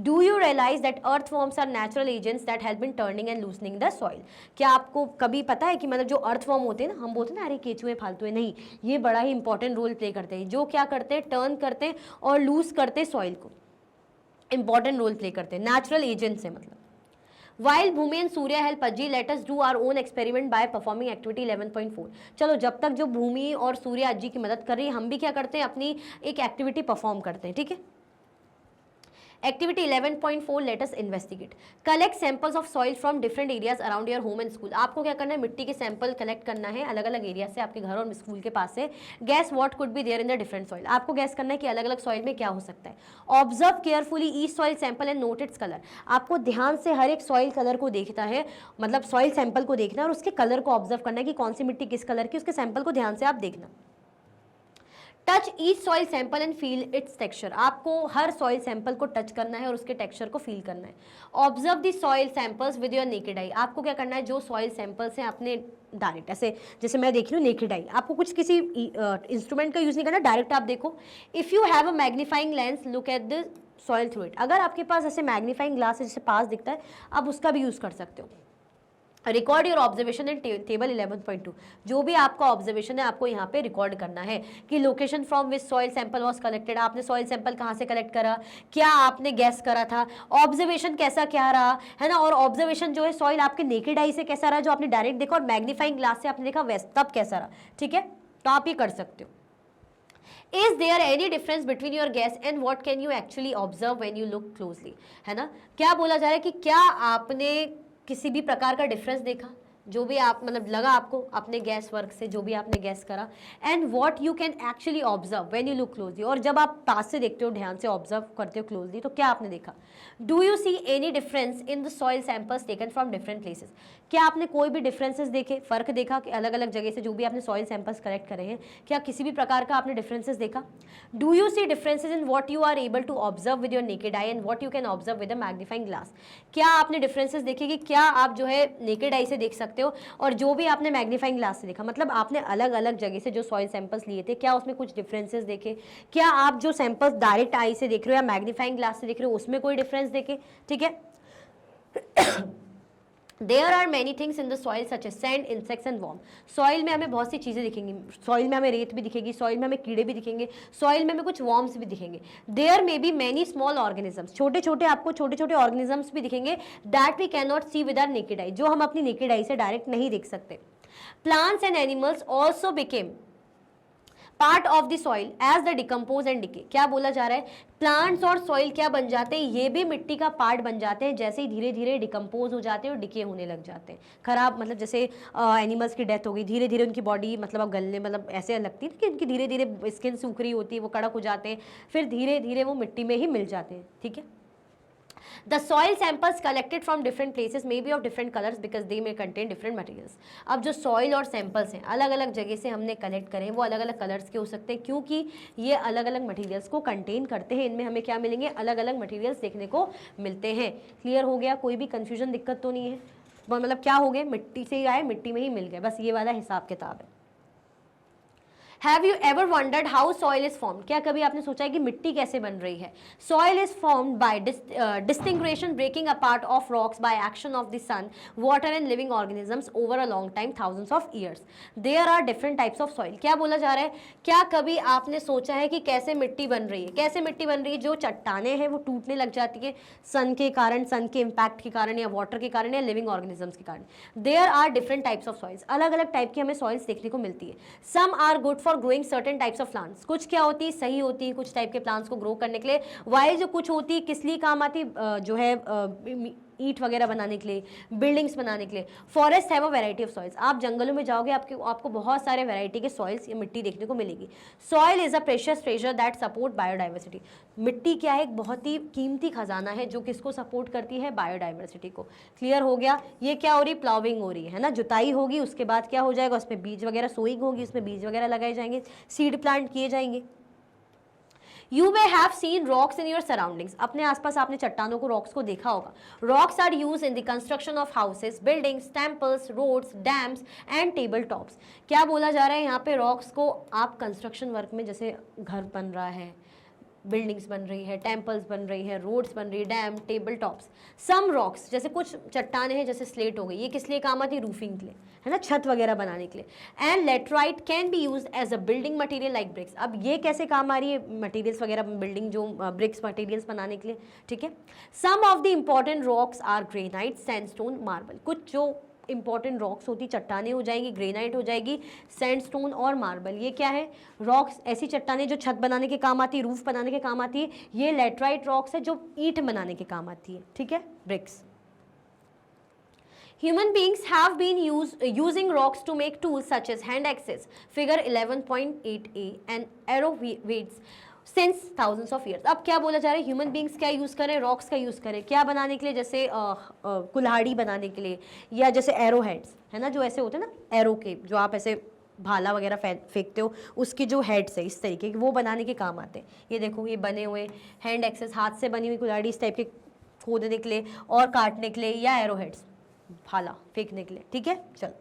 Do you realize that earthworms are natural agents that help in turning and loosening the soil? क्या आपको कभी पता है कि मतलब जो अर्थवॉर्म होते हैं ना, हम बोलते हैं ना अरे केचुए फालतू है, नहीं, ये बड़ा ही इंपॉर्टेंट रोल प्ले करते हैं, जो क्या करते हैं, टर्न करते हैं और लूज करते हैं सॉइल को, इंपॉर्टेंट रोल प्ले करते हैं, नेचुरल एजेंट्स है मतलब। While Bhumi and Surya help Ajji, let us do our own experiment by performing activity 11.4। चलो जब तक जो भूमि और सूर्य अज्जी की मदद कर रही है, हम भी क्या करते हैं, अपनी एक एक्टिविटी परफॉर्म करते हैं, ठीक है। Activity 11.4 let us investigate। Collect samples of soil from different areas around your home and school। आपको क्या करना है, मिट्टी के सैंपल कलेक्ट करना है अलग अलग एरिया से, आपके घर और स्कूल के पास से। Guess what could be there in the different soil। आपको गैस करना है कि अलग अलग सॉइल में क्या हो सकता है। Observe carefully each soil sample and note its color। आपको ध्यान से हर एक सॉइल कलर को देखना है, मतलब सॉइल सैंपल को देखना है और उसके कलर को ऑब्जर्व करना है कि कौन सी मिट्टी किस कलर की, उसके सैंपल को ध्यान से आप देखना। Touch each soil sample and feel it's texture. आपको हर सॉइल सैंपल को टच करना है और उसके टेक्सचर को फील करना है। Observe the soil samples with your naked आई। आपको क्या करना है, जो सॉइल सैंपल्स हैं अपने डायरेक्ट, ऐसे जैसे मैं देख रही हूँ नेकेड आई, आपको कुछ किसी इंस्ट्रूमेंट का यूज़ नहीं करना, डायरेक्ट आप देखो। If you have a magnifying lens look at the soil through it. अगर आपके पास ऐसे मैग्नीफाइंग ग्लास जैसे पास दिखता है, आप उसका भी यूज़ कर सकते हो। Record your observation in table 11.2। जो भी आपका ऑब्जर्वेशन है आपको यहाँ पे रिकॉर्ड करना है कि location from which soil sample was collected, आपने सॉइल सैंपल कहाँ से कलेक्ट करा, क्या आपने गैस करा था, ऑब्जर्वेशन कैसा क्या रहा, है ना, और ऑब्जर्वेशन जो है सॉइल आपके नेकेड आई से कैसा रहा, जो आपने डायरेक्ट देखा, और मैग्नीफाइंग ग्लास से आपने देखा वैस तब कैसा रहा, ठीक है, तो आप ये कर सकते हो। Is there any difference between your guess and what can you actually observe when you look closely? है ना, क्या बोला जा रहा है कि क्या आपने किसी भी प्रकार का डिफरेंस देखा, जो भी आप मतलब लगा आपको अपने गैस वर्क से, जो भी आपने गैस करा, and what you can actually observe when you look closely, और जब आप पास से देखते हो, ध्यान से ऑब्जर्व करते हो क्लोजली, तो क्या आपने देखा। Do you see any difference in the soil samples taken from different places. क्या आपने कोई भी डिफरेंसेस देखे, फर्क देखा कि अलग अलग जगह से जो भी आपने सॉइल सैंपल्स कलेक्ट करे हैं, क्या किसी भी प्रकार का आपने डिफरेंसेस देखा। Do you see differences in what you are able to observe with your naked eye and what you can observe with a magnifying glass. क्या आपने डिफरेंसेस देखे कि क्या आप जो है नेकेड आई से देख सकते हो और जो भी आपने मैग्नीफाइंग ग्लास से देखा, मतलब आपने अलग अलग जगह से जो सॉइल सैंपल्स लिए थे, क्या उसमें कुछ डिफरेंसेस देखे, क्या आप जो सैंपल्स डायरेक्ट आई से देख रहे हो या मैग्नीफाइंग ग्लास से देख रहे हो उसमें कोई डिफरेंस देखे, ठीक है। There are many things in the soil such as sand, insects and worm। Soil में हमें बहुत सी चीज़ें दिखेंगी, सॉइल में हमें रेत भी दिखेगी, सॉइल में हमें कीड़े भी दिखेंगे, सॉइल में हमें कुछ वॉर्म्स भी दिखेंगे। There may be many small organisms, छोटे छोटे आपको छोटे छोटे ऑर्गेनिजम्स भी दिखेंगे, that we cannot see with our naked eye, जो हम अपनी नेकेड आई से डायरेक्ट नहीं देख सकते। Plants and animals also became part of the soil as the decompose and decay. क्या बोला जा रहा है, प्लांट्स और सॉइल क्या बन जाते हैं, ये भी मिट्टी का पार्ट बन जाते हैं, जैसे ही धीरे धीरे डिकम्पोज हो जाते हैं और डिके होने लग जाते हैं, खराब, मतलब जैसे एनिमल्स की डेथ हो गई, धीरे धीरे उनकी बॉडी मतलब अब गलने, मतलब ऐसे लगती है कि उनकी धीरे धीरे स्किन सूख रही होती है, वो कड़क हो जाते हैं, फिर धीरे धीरे वो मिट्टी में ही मिल जाते हैं, ठीक है। The soil samples collected from different places may be of different colors because they may contain different materials। अब जो soil और samples हैं अलग अलग जगह से हमने कलेक्ट करें, वो अलग अलग कलर्स के हो सकते हैं क्योंकि ये अलग अलग मटेरियल्स को कंटेन करते हैं। इनमें हमें क्या मिलेंगे, अलग अलग मटेरियल्स देखने को मिलते हैं। क्लियर हो गया, कोई भी कंफ्यूजन दिक्कत तो नहीं है। मतलब क्या हो गए, मिट्टी से ही आए, मिट्टी में ही मिल गए, बस ये वाला हिसाब किताब है। Have you ever wondered how soil is formed? क्या कभी आपने सोचा है कि मिट्टी कैसे बन रही है? Soil is formed by disintegration, breaking apart of rocks by action of the sun, water and living organisms over a long time, thousands of years. There are different types of soil. क्या बोला जा रहा है, क्या कभी आपने सोचा है कि कैसे मिट्टी बन रही है? कैसे मिट्टी बन रही है? जो चट्टाने हैं वो टूटने लग जाती है सन के कारण, सन के इम्पैक्ट के कारण, या वाटर के कारण, या लिविंग ऑर्गेनिजम्स के कारण। There are different types of soils, अलग अलग टाइप की हमें सॉइल्स देखने को मिलती है। Some are good for growing certain types of plants, कुछ क्या होती है, सही होती है कुछ टाइप के प्लांट्स को ग्रो करने के लिए, वाइल जो कुछ होती है किस लिए काम आती है, जो है ईंट वगैरह बनाने के लिए, बिल्डिंग्स बनाने के लिए। Forest have a variety of soils, आप जंगलों में जाओगे आपको बहुत सारे वैरायटी के सॉइल्स या मिट्टी देखने को मिलेगी। Soil is a precious treasure that support biodiversity, मिट्टी क्या है, एक बहुत ही कीमती खजाना है जो किसको सपोर्ट करती है, बायोडाइवर्सिटी को। क्लियर हो गया। ये क्या हो रही, प्लाविंग हो रही है ना, जुताई होगी, उसके बाद क्या हो जाएगा, उसमें बीज वगैरह, सोइंग होगी, उसमें बीज वगैरह लगाए जाएंगे, सीड प्लांट किए जाएंगे। You may have seen rocks in your surroundings. अपने आसपास आपने चट्टानों को, रॉक्स को देखा होगा। Rocks are used in the construction of houses, buildings, temples, roads, dams and table tops. क्या बोला जा रहा है यहाँ पे, रॉक्स को आप कंस्ट्रक्शन वर्क में, जैसे घर बन रहा है, बिल्डिंग्स बन रही है, टेम्पल्स बन रही है, रोड्स बन रही है, डैम, टेबल टॉप्स। सम रॉक्स, जैसे कुछ चट्टाने हैं, जैसे स्लेट हो गई, ये किस लिए काम आती है, रूफिंग के लिए, है ना, छत वगैरह बनाने के लिए। And laterite can be use as a building material like bricks. अब ये कैसे काम आ रही है, मटेरियल्स वगैरह, बिल्डिंग जो ब्रिक्स मटेरियल्स बनाने के लिए, ठीक है। Some of the important rocks are granite, sandstone, marble. कुछ जो इंपॉर्टेंट रॉक्स होती, चट्टाने हो जाएगी, ग्रेनाइट हो जाएगी, सैंडस्टोन और मार्बल। ये क्या है, रॉक्स, ऐसी चट्टाने जो छत बनाने के काम आती है, रूफ बनाने के काम आती है। ये लेटराइट रॉक्स है जो ईंट बनाने के काम आती है, ठीक है, BRICS. Human beings have been using rocks to make tools such as hand axes, figure 11.8a, and arrow weights since thousands of years. अब क्या बोला जा रहा है, ह्यूमन बींग्स क्या यूज़ करें, रॉक्स का यूज़ करें, क्या बनाने के लिए, जैसे कुल्हाड़ी बनाने के लिए, या जैसे एरो हेड्स, है ना, जो ऐसे होते हैं ना एरो के, जो आप ऐसे भाला वगैरह फेंकते हो, उसके जो हेड्स है इस तरीके के, वो बनाने के काम आते हैं। ये देखो, ये बने हुए हैंड एक्सेस, हाथ से बनी हुई कुल्हाड़ी इस टाइप के खोदने के लिए और काटने के लिए, या एरो हेड्स, भाला फेंकने के लिए, ठीक है। चलो,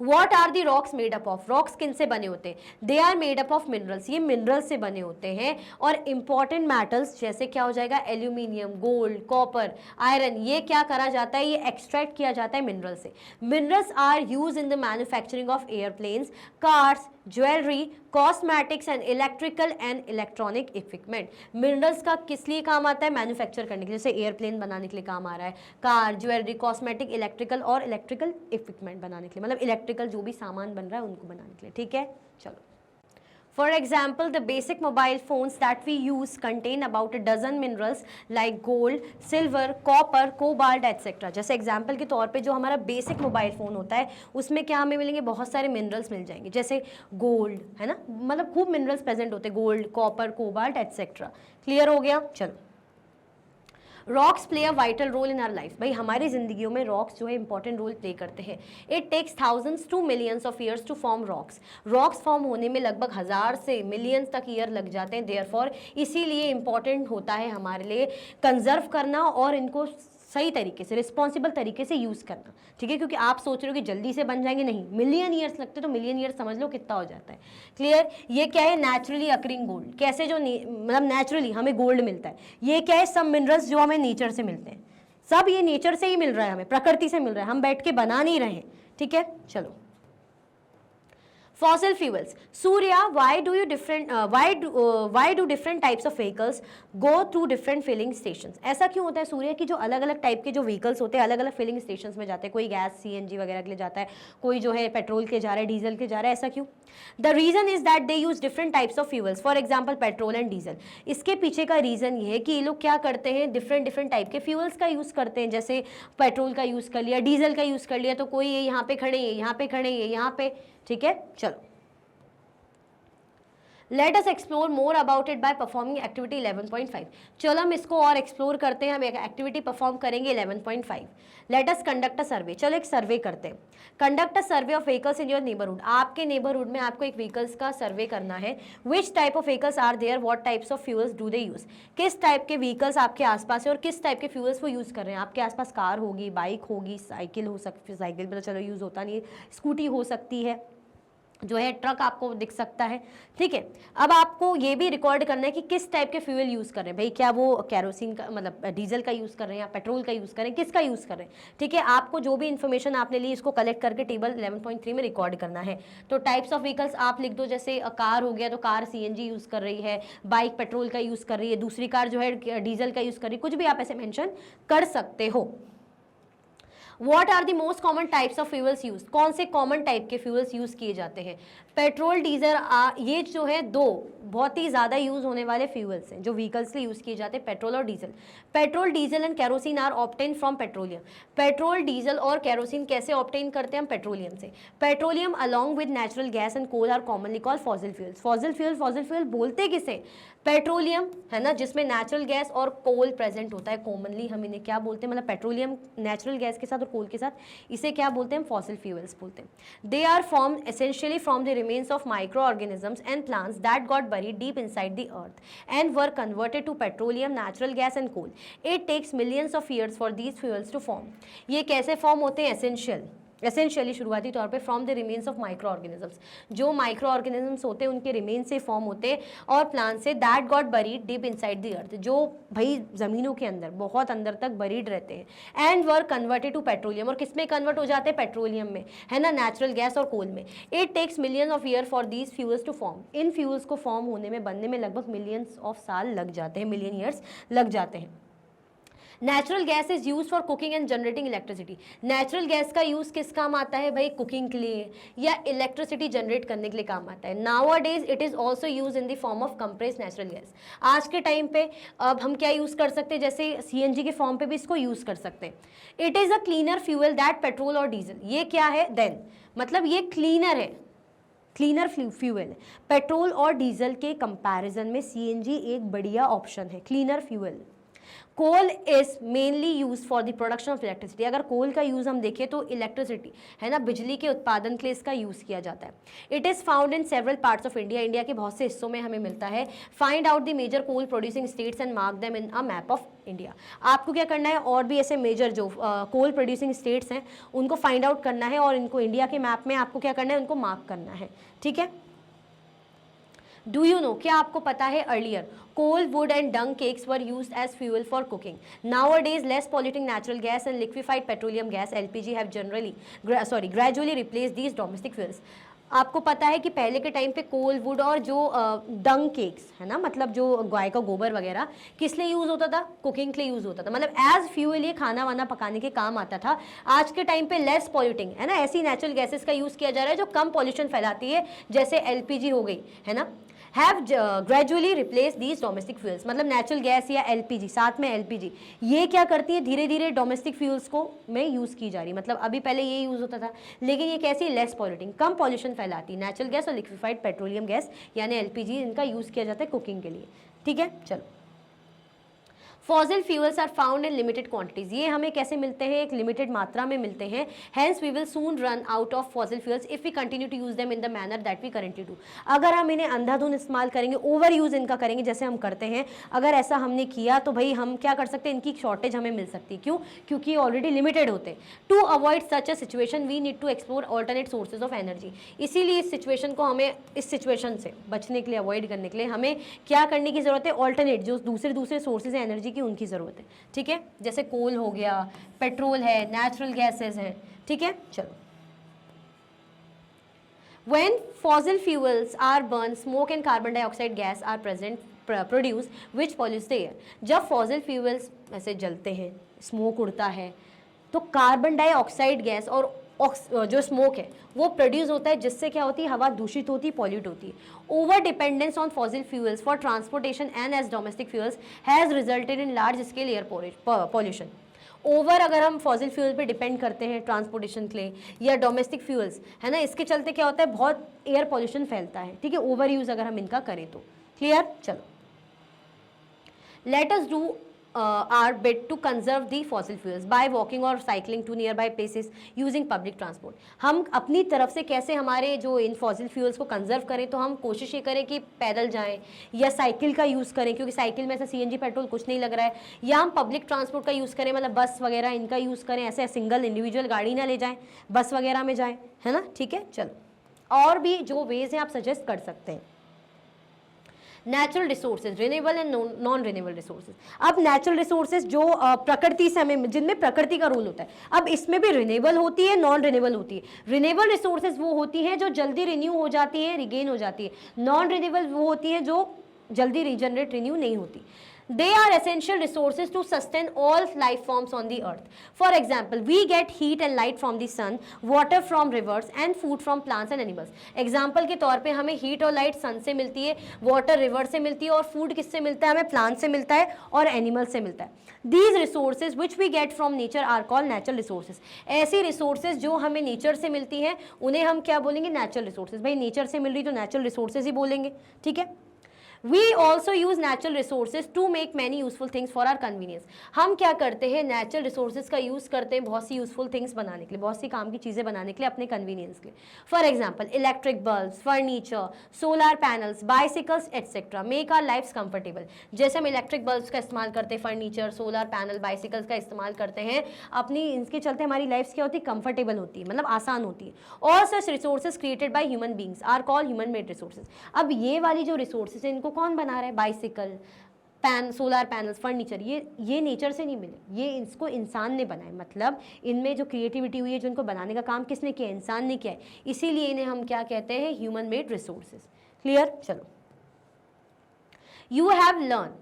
What are the rocks made up of? Rocks किन से बने होते हैं? They are made up of minerals. ये मिनरल्स से बने होते हैं। और इंपॉर्टेंट मेटल्स जैसे क्या हो जाएगा, एल्यूमिनियम, गोल्ड, कॉपर, आयरन, ये क्या करा जाता है, ये एक्सट्रैक्ट किया जाता है मिनरल से। Minerals are use in the manufacturing of airplanes, cars, jewellery, cosmetics and electrical and electronic equipment. Minerals का किस लिए काम आता है, मैन्युफैक्चर करने के लिए, जैसे एयरप्लेन बनाने के लिए काम आ रहा है, कार, ज्वेलरी, कॉस्मेटिक, इलेक्ट्रिकल और इलेक्ट्रिकल इक्विपमेंट बनाने के लिए, मतलब इलेक्ट्रिकल जो भी सामान बन रहा है उनको बनाने के लिए, ठीक है। चलो, For example, the basic mobile phones that we use contain about a dozen minerals like gold, silver, copper, cobalt, etc. जैसे एग्जाम्पल के तौर पे जो हमारा बेसिक मोबाइल फ़ोन होता है उसमें क्या हमें मिलेंगे, बहुत सारे मिनरल्स मिल जाएंगे, जैसे गोल्ड, है ना, मतलब खूब मिनरल्स प्रेजेंट होते हैं, gold, copper, cobalt, etcetera. Clear हो गया। चलो, rocks play a vital role in our life. भाई हमारी जिंदगियों में रॉक्स जो है इंपॉर्टेंट रोल प्ले करते हैं। It takes thousands to millions of years to form rocks. Rocks form होने में लगभग 1000 से मिलियंस तक ईयर लग जाते हैं। देयरफॉर इसीलिए इंपॉर्टेंट होता है हमारे लिए कंजर्व करना और इनको सही तरीके से, रिस्पॉन्सिबल तरीके से यूज़ करना, ठीक है। क्योंकि आप सोच रहे हो कि जल्दी से बन जाएंगे, नहीं, मिलियन ईयर्स लगते, तो मिलियन ईयर्स समझ लो कितना हो जाता है। क्लियर। ये क्या है, नेचुरली अकरिंग गोल्ड। कैसे, जो मतलब नेचुरली हमें गोल्ड मिलता है। ये क्या है, सब मिनरल्स जो हमें नेचर से मिलते हैं, सब ये नेचर से ही मिल रहा है, हमें प्रकृति से मिल रहा है, हम बैठ के बना नहीं रहे, ठीक है। चलो, fossil fuels. Surya, why do different types of vehicles go through different filling stations? ऐसा क्यों होता है सूर्य की जो अलग अलग टाइप के जो व्हीकल्स होते हैं अलग अलग फिलिंग स्टेशंस में जाते हैं, कोई गैस सीएनजी वगैरह के लिए जाता है, कोई जो है पेट्रोल के जा रहा है, डीजल के जा रहा है, ऐसा क्यों? The reason is that they use different types of fuels, for example petrol and diesel. इसके पीछे का रीजन ये है कि ये लोग क्या करते हैं, डिफरेंट टाइप के फ्यूल्स का यूज करते हैं। जैसे पेट्रोल का यूज कर लिया, डीजल का यूज कर लिया, तो कोई ये यहाँ पे खड़े, ये यहाँ पे खड़े, ये यहाँ पे, ठीक है। चलो, let us explore more about it by performing activity 11.5। चलो हम इसको और एक्सप्लोर करते हैं, हम एक एक्टिविटी परफॉर्म करेंगे 11.5। लेट अस कंडक्ट अ सर्वे, चलो एक सर्वे करते हैं। Conduct a survey of vehicles in your neighbourhood, आपके नेबरहुड में आपको एक व्हीकल्स का सर्वे करना है। Which type of vehicles are there, what types of fuels do they use, किस टाइप के व्हीकल्स आपके आसपास है और किस टाइप के फ्यूल्स वो यूज कर रहे हैं। आपके आसपास कार होगी, बाइक होगी, साइकिल हो सकती है, साइकिल पर तो चलो यूज होता नहीं है, स्कूटी हो सकती है, जो है ट्रक आपको दिख सकता है, ठीक है। अब आपको ये भी रिकॉर्ड करना है कि किस टाइप के फ्यूल यूज़ कर रहे हैं भाई, क्या वो कैरोसिन का मतलब डीजल का यूज़ कर रहे हैं या पेट्रोल का यूज़ कर रहे हैं, किसका यूज़ कर रहे हैं, ठीक है। आपको जो भी इन्फॉर्मेशन आपने ली इसको कलेक्ट करके टेबल 11.3 में रिकॉर्ड करना है। तो टाइप्स ऑफ व्हीकल्स आप लिख दो, जैसे कार हो गया तो कार CNG यूज़ कर रही है, बाइक पेट्रोल का यूज़ कर रही है, दूसरी कार जो है डीजल का यूज़ कर रही है, कुछ भी आप ऐसे मैंशन कर सकते हो। What are the most common types of fuels used, कौन से कॉमन टाइप के फ्यूल्स यूज किए जाते हैं। पेट्रोल डीजल, ये जो है दो बहुत ही ज़्यादा यूज होने वाले फ्यूल्स हैं जो व्हीकल्स के लिए यूज़ किए जाते हैं, पेट्रोल और डीजल। Petrol diesel and kerosene are obtain from petroleum, petrol diesel और कैरोसिन कैसे ऑब्टेन करते हैं हम, पेट्रोलियम से। Petroleum along with natural gas and coal are commonly called fossil fuels. Fossil fuel बोलते किसे, पेट्रोलियम है ना, जिसमें नेचुरल गैस और कोल प्रेजेंट होता है। कॉमनली हम इन्हें क्या बोलते हैं, मतलब पेट्रोलियम नेचुरल गैस के साथ और कोल के साथ, इसे क्या बोलते हैं, फॉसिल फ्यूल्स बोलते हैं। They are form essentially from the remains of micro organisms and plants that got buried deep inside the earth and were converted to petroleum, natural gas and coal. It takes millions of years for these fuels to form. ये कैसे फॉर्म होते हैं, एसेंशियली शुरुआती तौर पे from the remains of micro organisms, जो माइक्रो ऑर्गेनिजम्स होते हैं उनके रिमेन से फॉर्म होते हैं, और plant say that got buried deep inside the अर्थ, जो भाई ज़मीनों के अंदर बहुत अंदर तक बरीड रहते हैं। And were converted to petroleum, और किस में कन्वर्ट हो जाते हैं, पेट्रोलियम में, है ना, नेचुरल गैस और कोल में। It takes million of year for these fuels to form, इन फ्यूल्स को फॉर्म होने में, बनने में लगभग मिलियंस ऑफ साल लग जाते हैं, मिलियन ईयर्स लग जाते हैं। Natural gas is use for cooking and generating electricity, natural gas का यूज किस काम आता है भाई, कुकिंग के लिए या इलेक्ट्रिसिटी जनरेट करने के लिए काम आता है। Nowadays it is also use in the form of compressed natural gas, आज के टाइम पे अब हम क्या यूज कर सकते हैं, जैसे CNG के फॉर्म पे भी इसको यूज कर सकते हैं। It is a cleaner fuel that petrol और डीजल, ये क्या है देन, मतलब ये क्लीनर है, क्लीनर फ्यूल है। पेट्रोल और डीजल के कंपैरिजन में CNG एक बढ़िया ऑप्शन है, cleaner fuel. Coal is mainly use for the production of electricity, अगर कोल का यूज हम देखें तो इलेक्ट्रिसिटी है ना, बिजली के उत्पादन के लिए इसका यूज किया जाता है। It is found in several parts of India, India के बहुत से हिस्सों में हमें मिलता है। Find out the major coal producing states and mark them in a map of India, आपको क्या करना है, और भी ऐसे मेजर जो कोल प्रोड्यूसिंग स्टेट्स हैं उनको फाइंड आउट करना है, और इनको इंडिया के मैप में आपको क्या करना है, उनको मार्क करना है, ठीक है। डू यू नो, क्या आपको पता है, earlier coal, wood and dung cakes were used as fuel for cooking. Nowadays, less polluting natural gas and liquefied petroleum gas (LPG) have gradually replaced these domestic fuels. आपको पता है कि पहले के टाइम पे कोल, वुड और जो डंग केक्स है ना, मतलब जो गाय का गोबर वगैरह किस लिए यूज़ होता था, कुकिंग के लिए यूज़ होता था, मतलब एज फ्यूल ये खाना वाना पकाने के काम आता था। आज के टाइम पे लेस पॉल्यूटिंग है ना, ऐसी नेचुरल गैसेस का यूज़ किया जा रहा है जो कम पॉल्यूशन फैलाती है, जैसे LPG हो गई है ना, have gradually replace these domestic fuels, मतलब नेचुरल गैस या LPG, साथ में LPG, ये क्या करती है, धीरे धीरे डोमेस्टिक फ्यूल्स को में यूज़ की जा रही, मतलब अभी पहले ये यूज़ होता था, लेकिन ये कैसी, लेस पॉल्यूटिंग, कम पॉल्यूशन फैलाती, नेचुरल गैस और लिक्विफाइड पेट्रोलियम गैस यानी LPG, इनका यूज़ किया जाता है कुकिंग के लिए, ठीक है। चलो, fossil fuels are found in limited quantities, ये हमें कैसे मिलते हैं, एक लिमिटेड मात्रा में मिलते हैं। Hence we will soon run out of fossil fuels if we continue to use them in the manner that we currently do, अगर हम इन्हें अंधाधुंध इस्तेमाल करेंगे, ओवर यूज इनका करेंगे जैसे हम करते हैं, अगर ऐसा हमने किया तो भाई हम क्या कर सकते हैं, इनकी शॉर्टेज हमें मिल सकती है, क्यों, क्योंकि ऑलरेडी लिमिटेड होते हैं। To avoid such a situation we need to explore alternate sources of energy, इसीलिए इस सिचुएशन को हमें, इस सिचुएशन से बचने के लिए, अवॉइड करने के लिए हमें क्या करने की जरूरत है, ऑल्टरनेट जो दूसरे सोर्सेज है एनर्जी की, उनकी जरूरत है, ठीक है। जैसे कोल हो गया, पेट्रोल है, नेचुरल गैसेस हैं, ठीक है। चलो, when fossil fuels are burned, smoke and carbon dioxide gas are produced which pollutes the air, जब fossil fuels ऐसे जलते हैं, स्मोक उड़ता है, तो कार्बन डाइऑक्साइड गैस और जो स्मोक है वो प्रोड्यूस होता है, जिससे क्या होती है, हवा दूषित होती है, पॉल्यूट होती है। Over dependence on fossil fuels for transportation and as domestic fuels has resulted in large scale air pollution, over अगर हम फॉसिल फ्यूल पे डिपेंड करते हैं ट्रांसपोर्टेशन के लिए या डोमेस्टिक फ्यूल्स, है ना, इसके चलते क्या होता है, बहुत एयर पॉल्यूशन फैलता है, ठीक है, ओवर यूज अगर हम इनका करें तो। क्लियर? चलो, let us do our bit to conserve the fossil fuels by walking or cycling to nearby places using public transport। हम अपनी तरफ से कैसे हमारे जो इन फॉसिल फ्यूल्स को कंजर्व करें, तो हम कोशिश ये करें कि पैदल जाएं या साइकिल का यूज़ करें, क्योंकि साइकिल में ऐसा सीएनजी पेट्रोल कुछ नहीं लग रहा है, या हम पब्लिक ट्रांसपोर्ट का यूज़ करें, मतलब बस वगैरह इनका यूज़ करें, ऐसे सिंगल इंडिविजुअल गाड़ी ना ले जाएं, बस वगैरह में जाएं, है ना, ठीक है। चलो, और भी जो वेज हैं आप सजेस्ट कर सकते हैं। Natural resources, renewable and non renewable resources. अब नेचुरल रिसोर्सेज जो प्रकृति से हमें, जिनमें प्रकृति का रोल होता है, अब इसमें भी रिन्यूएबल होती है, नॉन रिन्यूएबल होती है। रिन्यूएबल रिसोर्सेज वो होती हैं जो जल्दी रिन्यू हो जाती है, रिगेन हो जाती है। नॉन रिन्यूएबल वो होती है जो जल्दी रीजनरेट, रिन्यू नहीं होती। They are essential resources to sustain all life forms on the earth. For example, we get heat and light from the sun, water from rivers and food from plants and animals. Example के तौर पे हमें heat और light sun से मिलती है, water river से मिलती है, और food किससे मिलता है, हमें plant से मिलता है और animal से मिलता है। These resources which we get from nature are called natural resources. ऐसी resources जो हमें nature से मिलती हैं उन्हें हम क्या बोलेंगे, natural resources। भाई nature से मिल रही तो natural resources ही बोलेंगे, ठीक है। We also use natural resources to make many useful things for our convenience। हम क्या करते हैं, नेचुरल रिसोर्सेज का यूज़ करते हैं बहुत सी यूजफुल थिंग्स बनाने के लिए, बहुत सी काम की चीज़ें बनाने के लिए, अपने कन्वीनियंस के लिए। For example, electric bulb, furniture, solar panels, bicycles etcetera make our lives comfortable. जैसे हम इलेक्ट्रिक बल्ब्स का इस्तेमाल करते हैं, फर्नीचर, सोलर पैनल, बाइसिकल्स का इस्तेमाल करते हैं, अपनी इनके चलते हमारी लाइफ क्या होती है, कंफर्टेबल होती है, मतलब आसान होती है। All such resources created by human beings are called human made resources. अब ये वाली जो रिसोर्सेज है इनको कौन बना रहा है, बाइसिकल, सोलर पैनल्स, फर्नीचर, ये नेचर से नहीं मिले, ये इसको इंसान ने बनाए। मतलब इनमें जो क्रिएटिविटी हुई है, जो इनको बनाने का काम किसने किया, इंसान ने किया है, इसीलिए इन्हें हम क्या कहते हैं, ह्यूमन मेड रिसोर्सेज। क्लियर? चलो, you have learn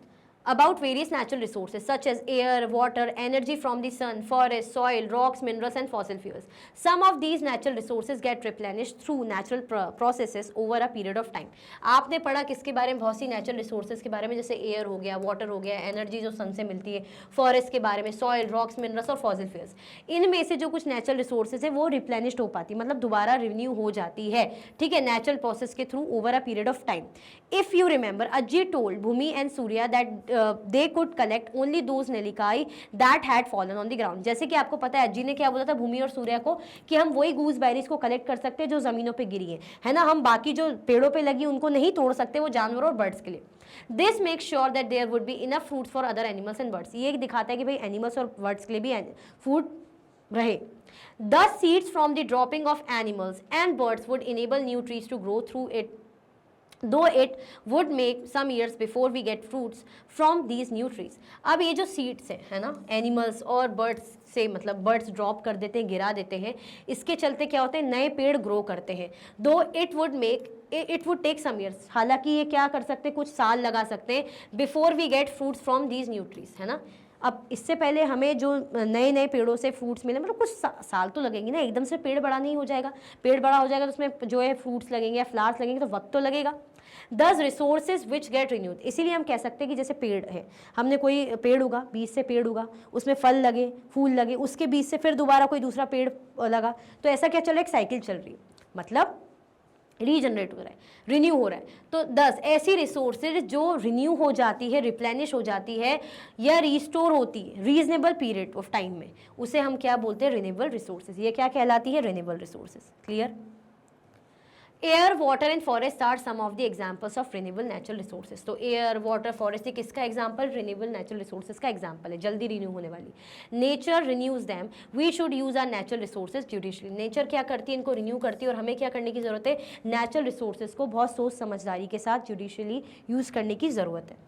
about various natural resources such as air, water, energy from the sun, forest, soil, rocks, minerals and fossil fuels. Some of these natural resources get replenished through natural processes over a period of time. आपने पढ़ा किसके बारे में, बहुत सी natural resources के बारे में, जैसे एयर हो गया, वाटर हो गया, एनर्जी जो सन से मिलती है, फॉरेस्ट के बारे में, सॉइल, रॉक्स, मिनरल्स और फॉसिल फ्यूल्स। इनमें से जो कुछ नेचुरल रिसोर्सेज है वो रिप्लेनिश्ड हो पाती, मतलब दोबारा रिन्यू हो जाती है, ठीक है, नेचुरल प्रोसेस के through over a period of time. If you remember, Ajji told Bhumi and Surya that they could collect only those nelikai that had fallen on the ground। जैसे कि आपको पता है अज्जी ने क्या बोला था भूमि और सूर्या को, कि हम वही गूसबेरीज को कलेक्ट कर सकते हैं जो जमीनों पे गिरी है ना, हम बाकी जो पेड़ों पे लगी उनको नहीं तोड़ सकते, वो जानवरों और बर्ड्स के लिए। This make sure that there would be enough fruits for other animals and birds. ये दिखाता है कि भाई एनिमल्स और बर्ड्स के लिए भी फूड रहे। The seeds from the dropping of animals and birds would enable new trees to grow through it, though it would make some years before we get fruits from these new trees। अब ये जो सीड्स है ना, एनिमल्स और बर्ड्स से, मतलब बर्ड्स ड्रॉप कर देते हैं, गिरा देते हैं, इसके चलते क्या होते हैं, नए पेड़ ग्रो करते हैं। Though it would take some years, हालांकि ये क्या कर सकते हैं, कुछ साल लगा सकते हैं, before we get fruits from these new trees, है ना। अब इससे पहले हमें जो नए नए पेड़ों से फ्रूट्स मिले, मतलब कुछ साल तो लगेंगे ना, एकदम से पेड़ बड़ा नहीं हो जाएगा। पेड़ बड़ा हो जाएगा तो उसमें जो है फ्रूट्स लगेंगे या फ्लावर्स लगेंगे, तो वक्त तो लगेगा। दस रिसोर्सेज विच गेट रिन्यूड, इसीलिए हम कह सकते हैं कि जैसे पेड़ है, हमने कोई पेड़ उगा, बीज से पेड़ उगा, उसमें फल लगे, फूल लगे, उसके बीज से फिर दोबारा कोई दूसरा पेड़ लगा, तो ऐसा क्या चल रहा है, एक साइकिल चल रही है, मतलब रीजनरेट हो रहा है, रिन्यू हो रहा है। तो 10 ऐसी रिसोर्सेज जो रिन्यू हो जाती है, रिप्लेनिश हो जाती है या रिस्टोर होती है रीजनेबल पीरियड ऑफ टाइम में, उसे हम क्या बोलते हैं, रिन्यूएबल रिसोर्सेज। ये क्या कहलाती है, renewable resources. Clear? Air, water and forest are some of the examples of renewable natural resources. तो एयर, वाटर, फॉरेस्ट ये किसका एग्जाम्पल, रिन्यूएबल नेचुरल रिसोर्सेज का एग्जाम्पल है, जल्दी रिन्यू होने वाली। Nature renews them, we should use our natural resources judiciously. Nature क्या करती है, इनको रिन्यू करती है, और हमें क्या करने की जरूरत है, नेचुरल रिसोर्सेज को बहुत सोच समझदारी के साथ जुडिशली यूज करने की जरूरत है।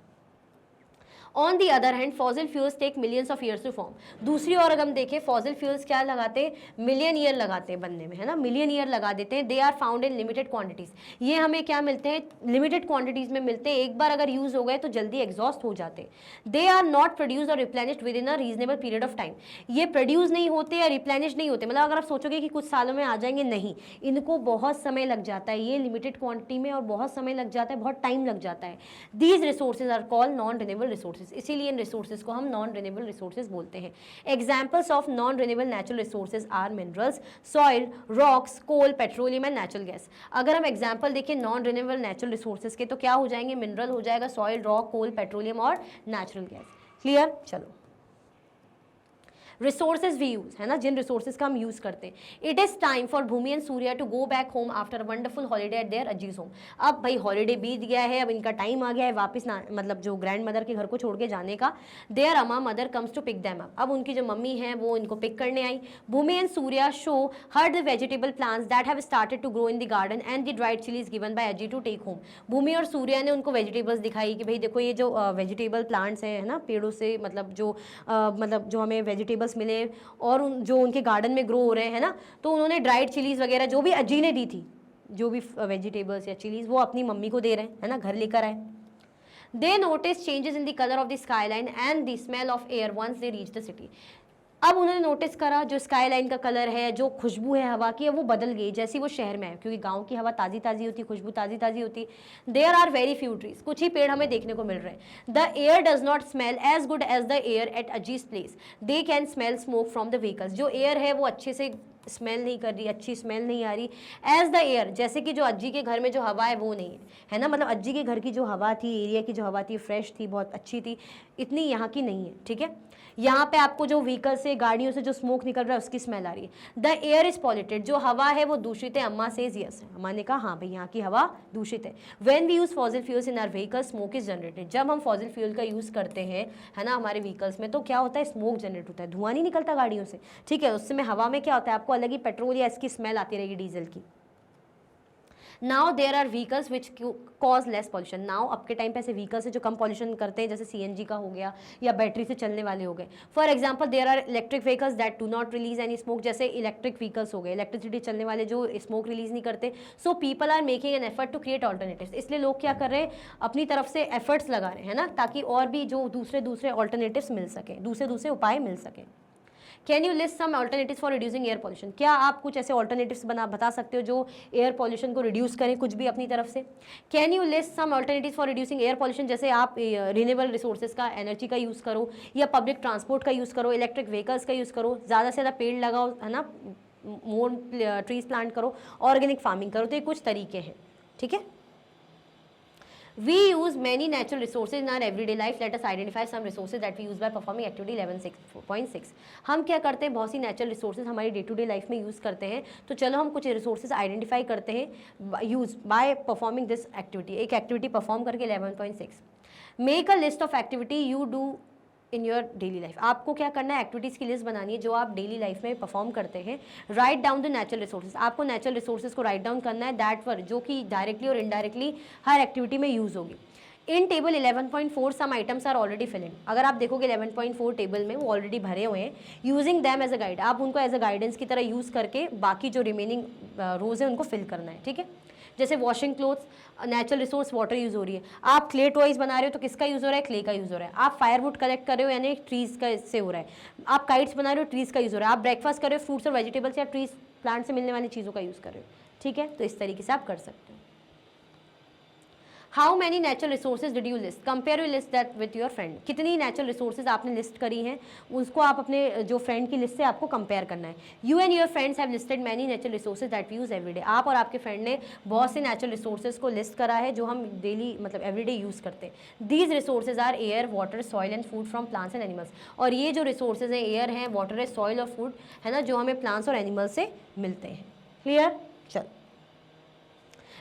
On the other hand fossil fuels take millions of years to form. दूसरी ओर अगर हम देखें, फॉसिल फ्यूल्स क्या लगाते हैं, मिलियन ईयर लगाते हैं बनने में, है ना, मिलियन ईयर लगा देते हैं। They are found in limited quantities, ये हमें क्या मिलते हैं, लिमिटेड क्वांटिटीज में मिलते हैं, एक बार अगर यूज हो गए तो जल्दी एग्जॉस्ट हो जाते हैं। दे आर नॉट प्रोड्यूस और replenished with in a reasonable period of time, ये प्रोड्यूस नहीं होते या रिप्लेनिश नहीं होते, मतलब अगर आप सोचोगे कि कुछ सालों में आ जाएंगे, नहीं, इनको बहुत समय लग जाता है, ये लिमिटेड क्वांटिटी में, और बहुत समय लग जाता है, बहुत टाइम लग जाता है। These resources are called non renewable resources. Resources, इसीलिए इन रिसोर्सेज को हम नॉन रिन्यूएबल रिसोर्सेज बोलते हैं। Examples of non renewable natural resources are minerals, soil, rocks, coal, petroleum and natural gas. अगर हम एग्जाम्पल देखें नॉन रिन्यूएबल नेचुरल रिसोर्सेज के तो क्या हो जाएंगे, मिनरल हो जाएगा, सॉइल, रॉक, कोल, पेट्रोलियम और नेचुरल गैस। क्लियर? चलो, रिसोर्सेज वी यूज है ना, जिन रिसोर्सेज का हम यूज करते हैं। It is time for Bhumi and Surya to go back home after wonderful holiday at their Aziz home. अब भाई हॉलीडे बीत गया है, अब इनका टाइम आ गया है वापस मतलब जो ग्रैंड मदर के घर को छोड़ के जाने का। Their amma mother comes to pick them up. अब उनकी जो मम्मी है वो इनको पिक करने आई। Bhumi and Surya show her the vegetable plants that have started to grow in the garden and the dried chillies given by Ajji to take home. Bhumi और सूर्या ने उनको वेजिटेबल्स दिखाई कि भाई देखो ये जो वेजिटेबल प्लांट्स हैं है ना, पेड़ों से मतलब जो हमें वेजिटेबल्स मिले और जो उनके गार्डन में ग्रो हो रहे हैं ना, तो उन्होंने ड्राइड चिलीज वगैरह जो भी अजी ने दी थी, जो भी वेजिटेबल्स या चिलीज, वो अपनी मम्मी को दे रहे हैं है ना, घर लेकर आए। They notice changes in the colour of the skyline and the smell of air once they reach the city. अब उन्होंने नोटिस करा जो स्काई लाइन का कलर है, जो खुशबू है हवा की, वो बदल गई जैसे वो शहर में है, क्योंकि गांव की हवा ताज़ी ताज़ी होती, खुशबू ताज़ी ताज़ी होती। There are very few trees, कुछ ही पेड़ हमें देखने को मिल रहे हैं। The air does not smell as good as the air at Aziz place, they can smell smoke from the vehicles. जो एयर है वो अच्छे से स्मेल नहीं कर रही, अच्छी स्मेल नहीं आ रही एज द एयर, जैसे कि जो अज्जी के घर में जो हवा है वो नहीं है ना, मतलब अज्जी के घर की जो हवा थी, एरिया की जो हवा थी, फ्रेश थी, बहुत अच्छी थी, इतनी यहाँ की नहीं है। ठीक है, यहाँ पे आपको जो व्हीकल से, गाड़ियों से जो स्मोक निकल रहा है उसकी स्मेल आ रही है। द एयर इज पॉल्यूटेड, जो हवा है वो दूषित है। अम्मा सेज यस, अम्मा ने कहा हाँ भाई यहाँ की हवा दूषित है। When we use fossil fuels in our vehicle smoke is generated, जब हम फॉसिल फ्यूल का यूज़ करते हैं है ना हमारे व्हीकल्स में, तो क्या होता है, स्मोक जनरेट होता है, धुआं नहीं निकलता गाड़ियों से। ठीक है, उससे में हवा में क्या होता है, आपको अलग ही पेट्रोल या इसकी स्मेल आती रहेगी, डीजल की। Now there are vehicles which cause less pollution. Now अब के टाइम पे ऐसे व्हीकल्स है जो कम पॉल्यूशन करते हैं, जैसे सीएनजी का हो गया या बैटरी से चलने वाले हो गए। For example there are electric vehicles that do not release any smoke, जैसे इलेक्ट्रिक व्हीकल्स हो गए, इलेक्ट्रिसिटी चलने वाले जो स्मोक रिलीज नहीं करते। So people are making an effort to create alternatives, इसलिए लोग क्या कर रहे हैं, अपनी तरफ से एफर्ट्स लगा रहे हैं ना, ताकि और भी जो दूसरे ऑल्टरनेटिव्स मिल सके, दूसरे उपाय मिल सके। Can you list some alternatives for reducing air pollution, क्या आप कुछ ऐसे ऑल्टरनेटिव्स बता सकते हो जो एयर पॉल्यूशन को रिड्यूस करें, कुछ भी अपनी तरफ से। Can you list some alternatives for reducing air pollution, जैसे आप रिन्यूएबल रिसोर्सेज का, एनर्जी का यूज़ करो, या पब्लिक ट्रांसपोर्ट का यूज़ करो, इलेक्ट्रिक व्हीकल्स का यूज़ करो, ज़्यादा से ज़्यादा पेड़ लगाओ है ना, मोर ट्रीज प्लांट करो, ऑर्गेनिक फार्मिंग करो। तो ये कुछ तरीके हैं। ठीक है, we use many natural resources in our everyday life. Let us identify some resources that we use by performing activity 11.6. हम क्या करते हैं, बहुत सी नेचुरल रिसोर्सेज हमारी डे टू डे लाइफ में यूज़ करते हैं। तो चलो हम कुछ रिसोर्सेज आइडेंटिफाई करते हैं use by performing this activity. एक एक्टिविटी परफॉर्म करके 11.6, make a list of activity you do in your daily life. आपको क्या करना है, एक्टिविटीज़ की लिस्ट बनानी है जो आप डेली लाइफ में परफॉर्म करते हैं। Write down the natural resources, आपको नेचुरल रिसोर्सेज को राइट डाउन करना है, दैट वर, जो कि डायरेक्टली और इनडायरेक्टली हर एक्टिविटी में यूज़ होगी। In table 11.4 some items are already fill in, अगर आप देखोगे 11.4 टेबल में वो ऑलरेडी भरे हुए हैं। Using them as a guide, आप उनको एज अ गाइडेंस की तरह यूज़ करके बाकी जो रिमेनिंग रोज है उनको फिल करना है। ठीक है, जैसे washing clothes, natural resource water use हो रही है। आप क्ले टॉयज बना रहे हो तो किसका यूज़ हो रहा है, क्ले का यूज़ हो रहा है। आप फायरवुड कलेक्ट कर रहे हो यानी ट्रीज़ का इससे हो रहा है। आप काइट्स बना रहे हो, ट्रीज़ का यूज़ हो रहा है। आप ब्रेकफास्ट कर रहे हो, फ्रूट्स और वेजिटेबल्स या ट्रीज प्लांट से मिलने वाली चीज़ों का यूज़ कर रहे हो। ठीक है, तो इस तरीके से आप कर सकते हो। How many natural resources did you list, compare you list that with your friend. कितनी नेचुरल रिसोर्सेज आपने लिस्ट करी हैं, उसको आप अपने जो फ्रेंड की लिस्ट से आपको कंपेयर करना है। You and your friends have listed many natural resources that we use everyday. आप और आपके फ्रेंड ने बहुत से नेचुरल रिसोर्सेज को लिस्ट करा है जो हम डेली मतलब एवरीडे यूज़ करते हैं। These resources are air, water, soil and food from plants and animals. और ये जो रिसोर्सेज हैं, एयर हैं, वाटर है, सॉइल और फूड है ना, जो हमें प्लांट्स और एनिमल्स से मिलते हैं। क्लियर? चल,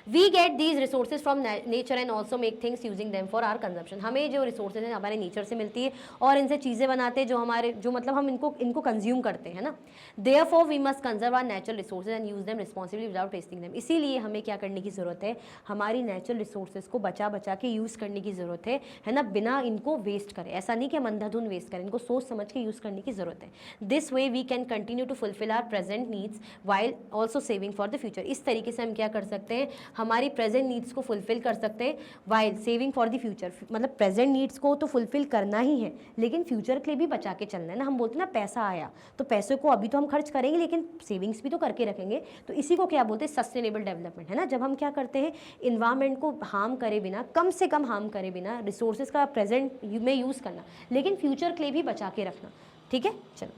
We get these resources from nature and also make things using them for our consumption. हमें जो resources हैं हमारे नेचर से मिलती है और इनसे चीज़ें बनाते हैं जो हमारे जो मतलब हम इनको कंज्यूम करते हैं ना। Therefore we must conserve our natural resources and use them responsibly without wasting them. इसीलिए हमें क्या करने की ज़रूरत है, हमारी नेचुरल रिसोर्सेज को बचा के यूज़ करने की ज़रूरत है ना, बिना इनको वेस्ट करें। ऐसा नहीं कि हम अंधाधुन वेस्ट करें, इनको सोच समझ के यूज़ करने की ज़रूरत है। This way we can continue to fulfil our present needs while also saving for the future. इस तरीके से हम क्या कर सकते हैं, हमारी प्रेजेंट नीड्स को फुलफिल कर सकते हैं while saving for the future. मतलब प्रेजेंट नीड्स को तो फुलफिल करना ही है, लेकिन फ्यूचर के लिए भी बचा के चलना है ना। हम बोलते हैं ना पैसा आया तो पैसे को अभी तो हम खर्च करेंगे, लेकिन सेविंग्स भी तो करके रखेंगे। तो इसी को क्या बोलते हैं, सस्टेनेबल डेवलपमेंट, है ना। जब हम क्या करते हैं, इन्वायरमेंट को हार्म करे बिना, कम से कम हार्म करे बिना रिसोर्सेज का प्रेजेंट में यूज़ करना, लेकिन फ्यूचर के लिए भी बचा के रखना। ठीक है, चलो।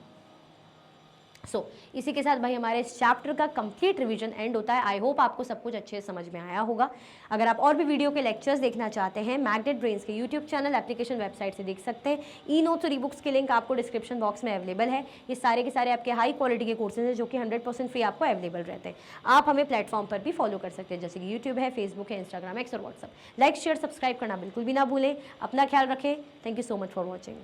इसी के साथ भाई हमारे इस चैप्टर का कंप्लीट रिवीजन एंड होता है। आई होप आपको सब कुछ अच्छे से समझ में आया होगा। अगर आप और भी वीडियो के लेक्चर्स देखना चाहते हैं, मैग्नेट ब्रेन्स के यूट्यूब चैनल, एप्लीकेशन, वेबसाइट से देख सकते हैं। ई नोट्स और ई बुक्स के लिंक आपको डिस्क्रिप्शन बॉक्स में अवेलेबल है। ये सारे के सारे आपके हाई क्वालिटी के कोर्सेज हैं जो कि 100% फ्री आपको अवेलेबल रहते हैं। आप हमें प्लेटफॉर्म पर भी फॉलो कर सकते हैं, जैसे कि यूट्यूब है, फेसबुक है, इंस्टाग्राम, एक्स और व्हाट्सअप। लाइक शेयर सब्सक्राइब करना बिल्कुल भी ना भूलें। अपना ख्याल रखें। Thank you so much for watching.